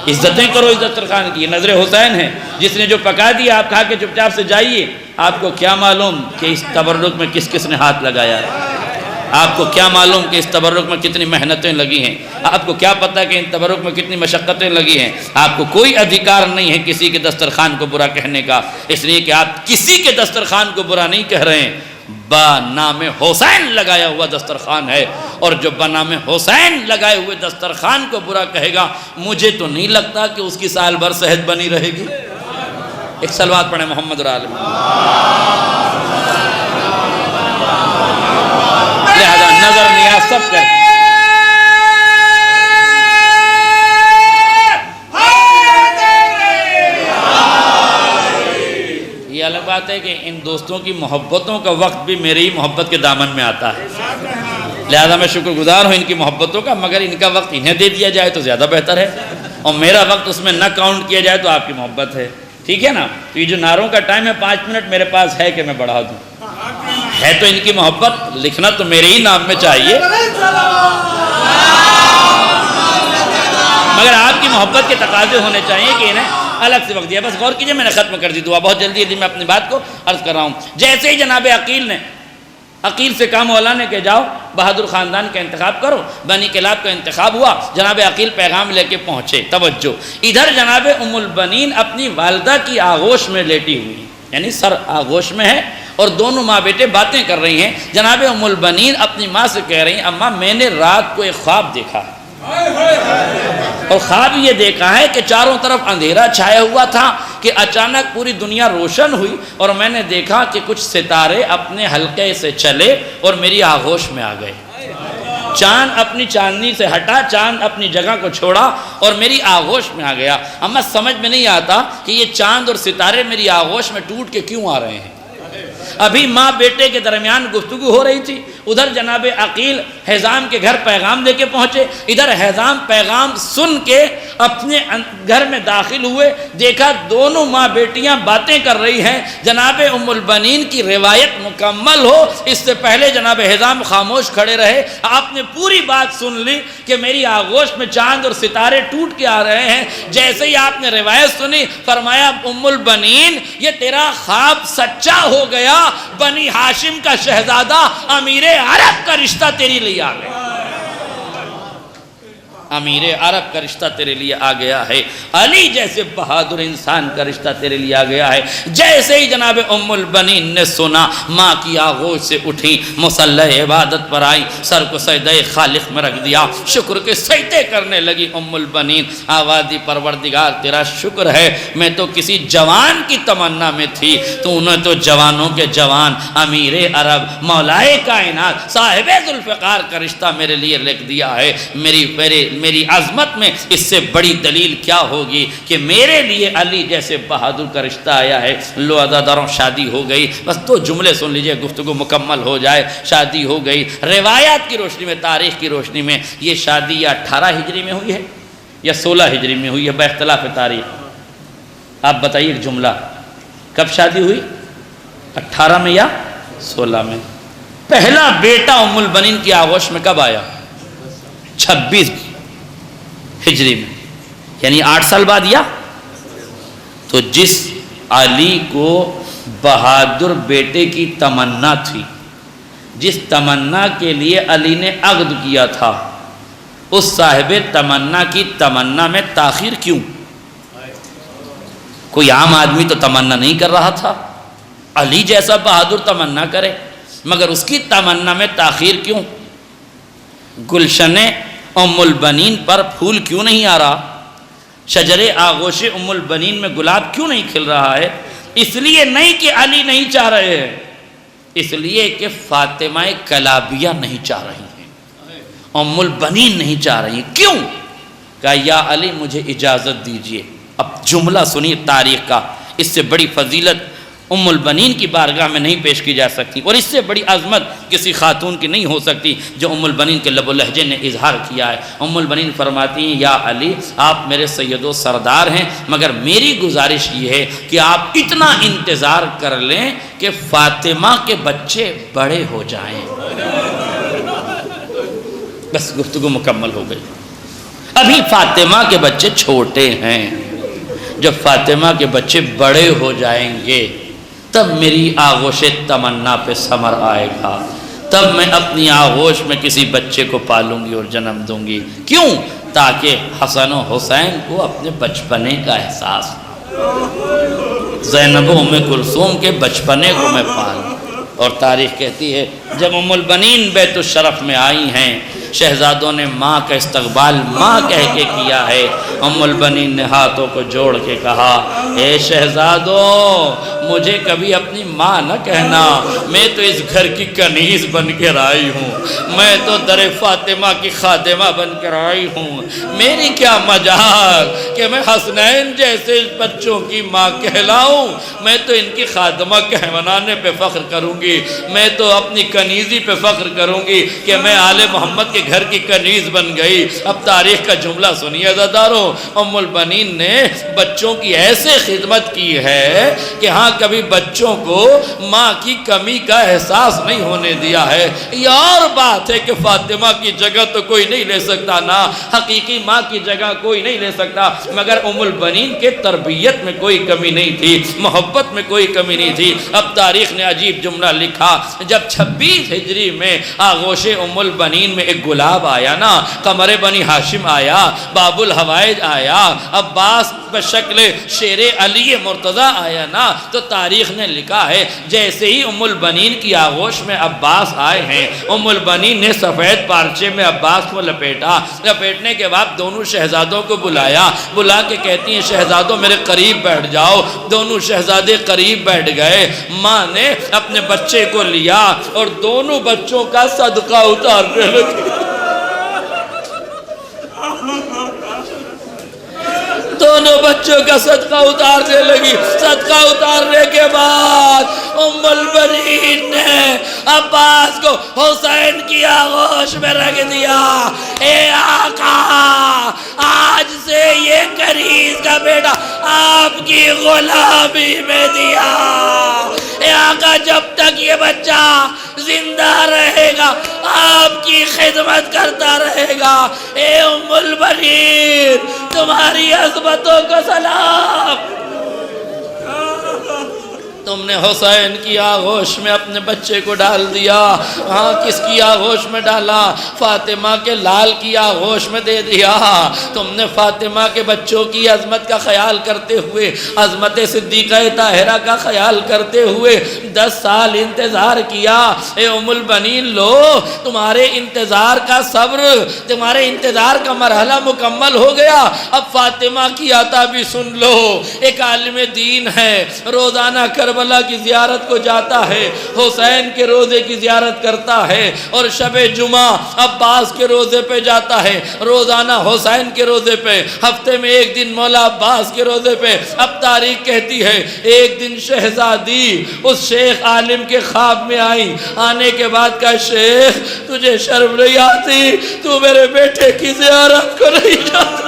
عزتیں کرو اس دسترخوان کی۔ یہ نظر حسین ہے، جس نے جو پکا دیا آپ کھا کے چپ چاپ سے جائیے۔ آپ کو کیا معلوم کہ اس تبرک میں کس کس نے ہاتھ لگایا ہے؟ آپ کو کیا معلوم کہ اس تبرک میں کتنی محنتیں لگی ہیں؟ آپ کو کیا پتہ کہ ان تبرک میں کتنی مشقتیں لگی ہیں؟ آپ کو کوئی ادھیکار نہیں ہے کسی کے دسترخوان کو برا کہنے کا، اس لیے کہ آپ کسی کے دسترخوان کو برا نہیں کہہ رہے ہیں۔ بنام حسین لگایا ہوا دسترخوان ہے، اور جو بنام حسین لگائے ہوئے دسترخوان کو برا کہے گا، مجھے تو نہیں لگتا کہ اس کی سال بھر صحت بنی رہے گی۔ ایک صلوات پڑھیں محمد عالم۔ لہذا نظر نیاز سب کر یہ الگ بات ہے کہ ان دوستوں کی محبتوں کا وقت بھی میری ہی محبت کے دامن میں آتا ہے، لہذا میں شکر گزار ہوں ان کی محبتوں کا، مگر ان کا وقت انہیں دے دیا جائے تو زیادہ بہتر ہے، اور میرا وقت اس میں نہ کاؤنٹ کیا جائے تو آپ کی محبت ہے، ٹھیک ہے نا؟ تو یہ جو نعروں کا ٹائم ہے 5 منٹ میرے پاس ہے کہ میں بڑھا دوں؟ ہے تو ان کی محبت، لکھنا تو میرے ہی نام میں چاہیے، مگر آپ کی محبت کے تقاضے ہونے چاہیے کہ انہیں الگ سے وقت دیا۔ بس غور کیجئے، میں نے ختم کر دی دعا، بہت جلدی میں اپنی بات کو عرض کر رہا ہوں۔ جیسے ہی جناب عقیل سے کام مولانے کے جاؤ بہادر خاندان کا انتخاب کرو، بنی کلاب کا انتخاب ہوا، جناب عقیل پیغام لے کے پہنچے۔ توجہ، ادھر جناب ام البنین اپنی والدہ کی آغوش میں لیٹی ہوئی، یعنی سر آغوش میں ہے، اور دونوں ماں بیٹے باتیں کر رہی ہیں۔ جناب ام البنین اپنی ماں سے کہہ رہی ہیں، اماں میں نے رات کو ایک خواب دیکھا ہے، اور خواب یہ دیکھا ہے کہ چاروں طرف اندھیرا چھایا ہوا تھا کہ اچانک پوری دنیا روشن ہوئی، اور میں نے دیکھا کہ کچھ ستارے اپنے حلقے سے چلے اور میری آغوش میں آ گئے۔ چاند اپنی چاندنی سے ہٹا، چاند اپنی جگہ کو چھوڑا اور میری آغوش میں آ گیا۔ اما سمجھ میں نہیں آتا کہ یہ چاند اور ستارے میری آغوش میں ٹوٹ کے کیوں آ رہے ہیں۔ ابھی ماں بیٹے کے درمیان گفتگو ہو رہی تھی، ادھر جناب عقیل حزام کے گھر پیغام دے کے پہنچے، ادھر حزام پیغام سن کے اپنے گھر میں داخل ہوئے، دیکھا دونوں ماں بیٹیاں باتیں کر رہی ہیں۔ جناب ام البنین کی روایت مکمل ہو اس سے پہلے جناب حزام خاموش کھڑے رہے۔ آپ نے پوری بات سن لی کہ میری آغوش میں چاند اور ستارے ٹوٹ کے آ رہے ہیں۔ جیسے ہی آپ نے روایت سنی، فرمایا ام البنین یہ تیرا خواب سچا ہو گیا، بنی ہاشم کا شہزادہ امیر عرب کا رشتہ تیرے لیے آ گیا، امیر عرب کا رشتہ تیرے لیے آ گیا ہے، علی جیسے بہادر انسان کا رشتہ تیرے لیے آ گیا ہے۔ جیسے ہی جناب ام البنین نے سنا، ماں کی آغوش سے اٹھی، مصلی عبادت پر آئی، سر کو سجدہ خالق میں رکھ دیا، شکر کے سجدے کرنے لگی ام البنین۔ آوازی پروردگار تیرا شکر ہے، میں تو کسی جوان کی تمنا میں تھی، تو نے تو جوانوں کے جوان امیر عرب مولائے کائنات صاحب ذوالفقار کا رشتہ میرے لیے لکھ دیا ہے۔ میری عظمت میں اس سے بڑی دلیل کیا ہوگی کہ میرے لیے علی جیسے بہادر کا رشتہ آیا ہے۔ لو عزاداروں شادی ہو گئی، بس 2 جملے سن لیجئے گفتگو مکمل ہو جائے۔ شادی ہو گئی، روایات کی روشنی میں، تاریخ کی روشنی میں یہ شادی یا 18 ہجری میں ہوئی ہے یا 16 ہجری میں ہوئی ہے، باختلاف تاریخ۔ آپ بتائیے ایک جملہ، کب شادی ہوئی؟ 18 میں یا 16 میں؟ پہلا بیٹا ام البنین کی آغوش میں کب آیا؟ 26 ہجری میں، یعنی 8 سال بعد۔ یا تو جس علی کو بہادر بیٹے کی تمنا تھی، جس تمنا کے لیے علی نے عقد کیا تھا، اس صاحب تمنا کی تمنا میں تاخیر کیوں؟ کوئی عام آدمی تو تمنا نہیں کر رہا تھا، علی جیسا بہادر تمنا کرے، مگر اس کی تمنا میں تاخیر کیوں؟ گلشن ام البنین پر پھول کیوں نہیں آ رہا؟ شجر آغوش ام البنین میں گلاب کیوں نہیں کھل رہا ہے؟ اس لیے نہیں کہ علی نہیں چاہ رہے ہیں، اس لیے کہ فاطمہ کلابیہ نہیں چاہ رہی ہیں۔ ام البنین نہیں چاہ رہی، کیوں؟ کہا یا علی مجھے اجازت دیجئے۔ اب جملہ سنیے تاریخ کا، اس سے بڑی فضیلت ام البنین کی بارگاہ میں نہیں پیش کی جا سکتی، اور اس سے بڑی عظمت کسی خاتون کی نہیں ہو سکتی جو ام البنین کے لب و لہجے نے اظہار کیا ہے۔ ام البنین فرماتی ہیں یا علی آپ میرے سید و سردار ہیں، مگر میری گزارش یہ ہے کہ آپ اتنا انتظار کر لیں کہ فاطمہ کے بچے بڑے ہو جائیں۔ بس گفتگو مکمل ہو گئی۔ ابھی فاطمہ کے بچے چھوٹے ہیں، جب فاطمہ کے بچے بڑے ہو جائیں گے تب میری آغوش تمنا پہ ثمر آئے گا، تب میں اپنی آغوش میں کسی بچے کو پالوں گی اور جنم دوں گی۔ کیوں؟ تاکہ حسن و حسین کو اپنے بچپنے کا احساس، زینب و ام کلثوم کے بچپنے کو میں پالوں۔ اور تاریخ کہتی ہے جب ام البنین بیت الشرف میں آئی ہیں، شہزادوں نے ماں کا استقبال ماں کہہ کے کیا ہے۔ ام البنین نے ہاتھوں کو جوڑ کے کہا اے شہزادوں مجھے کبھی اپنی ماں نہ کہنا، میں تو اس گھر کی کنیز بن کر آئی ہوں، میں تو در فاطمہ کی خادمہ بن کر آئی ہوں، میری کیا مجال کہ میں حسنین جیسے بچوں کی ماں کہلاؤں، میں تو ان کی خادمہ کہلانے پہ فخر کروں گی، میں تو اپنی کنیزی پہ فخر کروں گی کہ میں آل محمد کے گھر کی کنیز بن گئی۔ اب تاریخ کا جملہ سنیے عزیزانو، ام البنین نے بچوں کی ایسے خدمت کی ہے کہ ہاں کبھی بچوں کو ماں کی کمی کا احساس نہیں ہونے دیا ہے۔ یہ اور بات ہے کہ فاطمہ کی جگہ تو کوئی نہیں لے سکتا، نا حقیقی ماں کی جگہ کوئی نہیں لے سکتا، مگر ام البنین کے تربیت میں کوئی کمی نہیں تھی، محبت میں کوئی کمی نہیں تھی۔ اب تاریخ نے عجیب جملہ لکھا، جب 26 ہجری میں آغوش ام البنین میں ایک گلاب آیا نا، قمر بنی ہاشم آیا، باب الحوائج آیا، عباس بشکل شیر علی مرتضی آیا نا، تو تاریخ نے لکھا ہے جیسے ہی ام البنین کی آغوش میں عباس آئے ہیں، ام البنین نے سفید پارچے میں عباس کو لپیٹنے کے بعد دونوں شہزادوں کو بلا کے کہتی ہیں شہزادوں میرے قریب بیٹھ جاؤ۔ دونوں شہزادے قریب بیٹھ گئے، ماں نے اپنے بچے کو لیا اور دونوں بچوں کا صدقہ اتارنے لگی۔ دونوں بچوں کا صدقہ اتارنے لگی۔ صدقہ اتارنے کے بعد ام البنین نے عباس کو حسین کی آغوش میں رکھ دیا۔ اے آقا آج سے یہ کنیز کا بیٹا آپ کی غلامی میں دیا۔ اے آقا جب تک یہ بچہ زندہ رہے گا آپ کی خدمت کرتا رہے گا۔ اے ام البنین تمہاری عظمتوں کو سلام۔ تم نے حسین کی آغوش میں اپنے بچے کو ڈال دیا۔ ہاں کس کی آغوش میں ڈالا؟ فاطمہ کے لال کی آغوش میں دے دیا۔ تم نے فاطمہ کے بچوں کی عظمت کا خیال کرتے ہوئے، عظمت صدیقہ طاہرہ کا خیال کرتے ہوئے 10 سال انتظار کیا۔ اے ام البنین لو تمہارے انتظار کا صبر، تمہارے انتظار کا مرحلہ مکمل ہو گیا۔ اب فاطمہ کی عطا بھی سن لو۔ ایک عالم دین ہے، روزانہ کربلا کی زیارت کو جاتا ہے، حسین کے روزے کی زیارت کرتا ہے، اور شب جمعہ عباس کے روزے پہ جاتا ہے، روزانہ حسین کے روزے پہ، ہفتے میں ایک دن مولا عباس کے روزے پہ۔ اب تاریخ کہتی ہے ایک دن شہزادی اس شیخ عالم کے خواب میں آئی، آنے کے بعد کہا شیخ تجھے شرم نہیں آتی، تو میرے بیٹے کی زیارت کو نہیں جاتا؟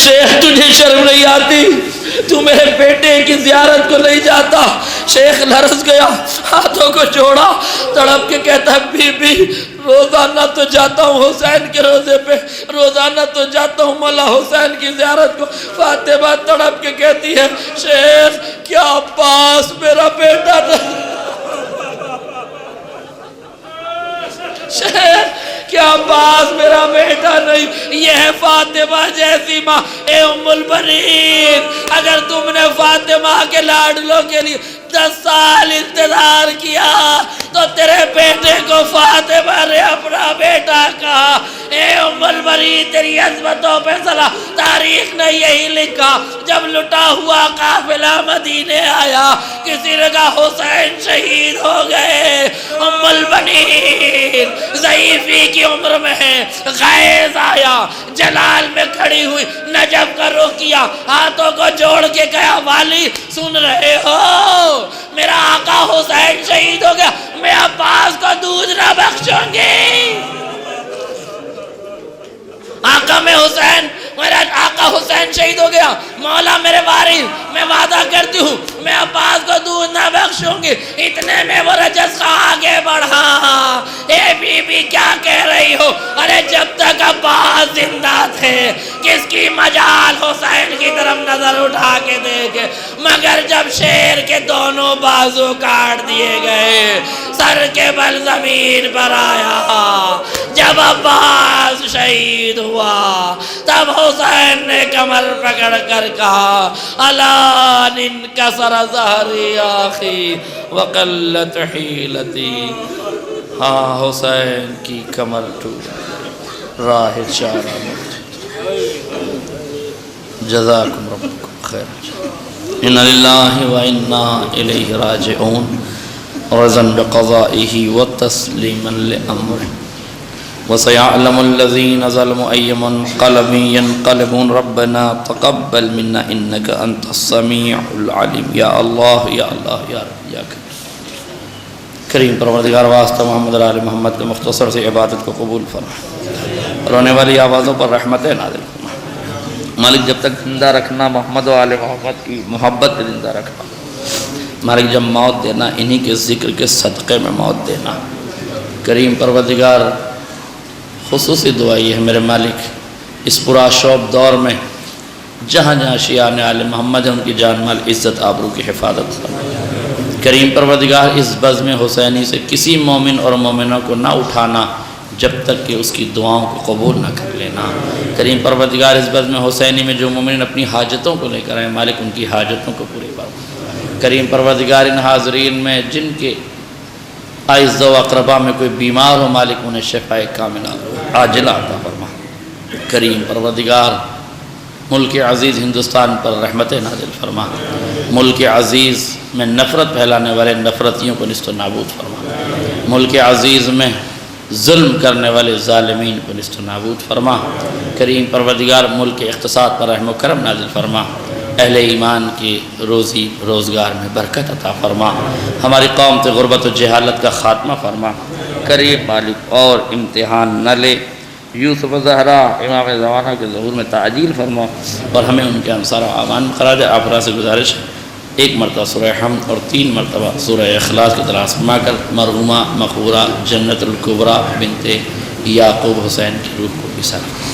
شیخ تجھے شرم نہیں آتی، تو میرے بیٹے کی زیارت کو نہیں جاتا؟ شیخ لرز گیا، ہاتھوں کو جوڑا، تڑپ کے کہتا ہے بی بی روزانہ تو جاتا ہوں حسین کے روزے پہ، روزانہ تو جاتا ہوں مولا حسین کی زیارت کو۔ فاطمہ تڑپ کے کہتی ہے شیخ کیا عباس میرا بیٹا نہیں؟ شیخ کیا عباس میرا بیٹا نہیں؟ یہ ہے فاطمہ جیسی ماں۔ اے ام البنین اگر تم نے فاطمہ کے لاڈلوں کے لیے 10 سال انتظار کیا تو تیرے بیٹے کو فاطمہ نے اپنا بیٹا بری تیری عظمتوں پہ صلاح. تاریخ نے یہی لکھا جب لٹا ہوا قافلہ مدینے آیا کسی نے کہا حسین شہید ہو گئے. ام البنین ضعیفی کی عمر میں ہے. غیظ آیا جلال میں کھڑی ہوئی نجف کا رخ کیا ہاتھوں کو جوڑ کے کہا والی سن رہے ہو میرا آقا حسین شہید ہو گیا میں عباس کو دودھ نہ بخشوں گی. آقا میں حسین میرا آقا حسین شہید ہو گیا مولا میرے وارث میں وعدہ کرتی ہوں میں عباس کو دودھ نہ بخشوں گی. اتنے میں وہ رجس کا آگے بڑھا اے بی بی کیا کہہ رہی ہو ارے جب تک عباس زندہ تھے کس کی مجال حسین کی طرف نظر اٹھا کے دیکھے مگر جب شیر کے دونوں بازو کاٹ دیے گئے سر کے بل زمین پر آیا جب عباس شہید ہوا تب حسین نے کمر پکڑ کر کہا الان انکسر ظہری آخی وقلت حیلتی. ہاں حسین کی کمر ٹوٹ راہ چارہ جزاکم ربکم خیر. ان للہ و انا الیہ راجعون رضا بقضائہ وتسلیما لامرہ وسيعلم الذين ظلموا أي منقلب ينقلبون ربنا تقبل منا إنك أنت السميع العليم. یا اللہ یا اللہ یا رب یا کریم پروردگار واسطہ محمد علی محمد کے مختصر سے عبادت کو قبول فرما. رونے والی آوازوں پر رحمت نازل فرما. مالک جب تک زندہ رکھنا محمد و آل محمد کی محبت کے زندہ رکھنا. مالک جب موت دینا انہی کے ذکر کے صدقے میں موت دینا. کریم پروردگار خصوصی دعا یہ ہے میرے مالک اس پورا شوب دور میں جہاں جہاں شیعان آل محمد ہیں ان کی جان مال عزت آبرو کی حفاظت فرما. کریم پروردگار اس بزم حسینی سے کسی مومن اور مومنہ کو نہ اٹھانا جب تک کہ اس کی دعاؤں کو قبول نہ کر لینا. کریم پروردگار اس بزم حسینی میں جو مومن اپنی حاجتوں کو لے کر آئے مالک ان کی حاجتوں کو پوری فرما. کریم پروردگار ان حاضرین میں جن کے اعزاء و اقرباء میں کوئی بیمار ہو مالک انہیں شفاء کاملہ عاجلہ عطا فرما. کریم پروردگار ملک عزیز ہندوستان پر رحمت نازل فرما. ملک عزیز میں نفرت پھیلانے والے نفرتیوں کو نست و نابود فرما. ملک عزیز میں ظلم کرنے والے ظالمین کو نست و نابود فرما. کریم پروردگار ملک اقتصاد پر رحم و کرم نازل فرما. اہل ایمان کی روزی روزگار میں برکت عطا فرما. ہماری قوم سے غربت و جہالت کا خاتمہ فرما. کریم مالک اور امتحان نہ لے. یوسف زہرا امام زمانہ کے ظہور میں تعجیل فرما اور ہمیں ان کے انصار و اعوان قرار دے. آپ سے گزارش ایک مرتبہ سورہ حمد اور 3 مرتبہ سورہ اخلاص کی تلاوت فرما کر مرحومہ مقبورہ جنت الکبریٰ بنت یعقوب حسین کی روح کو بھی سلام.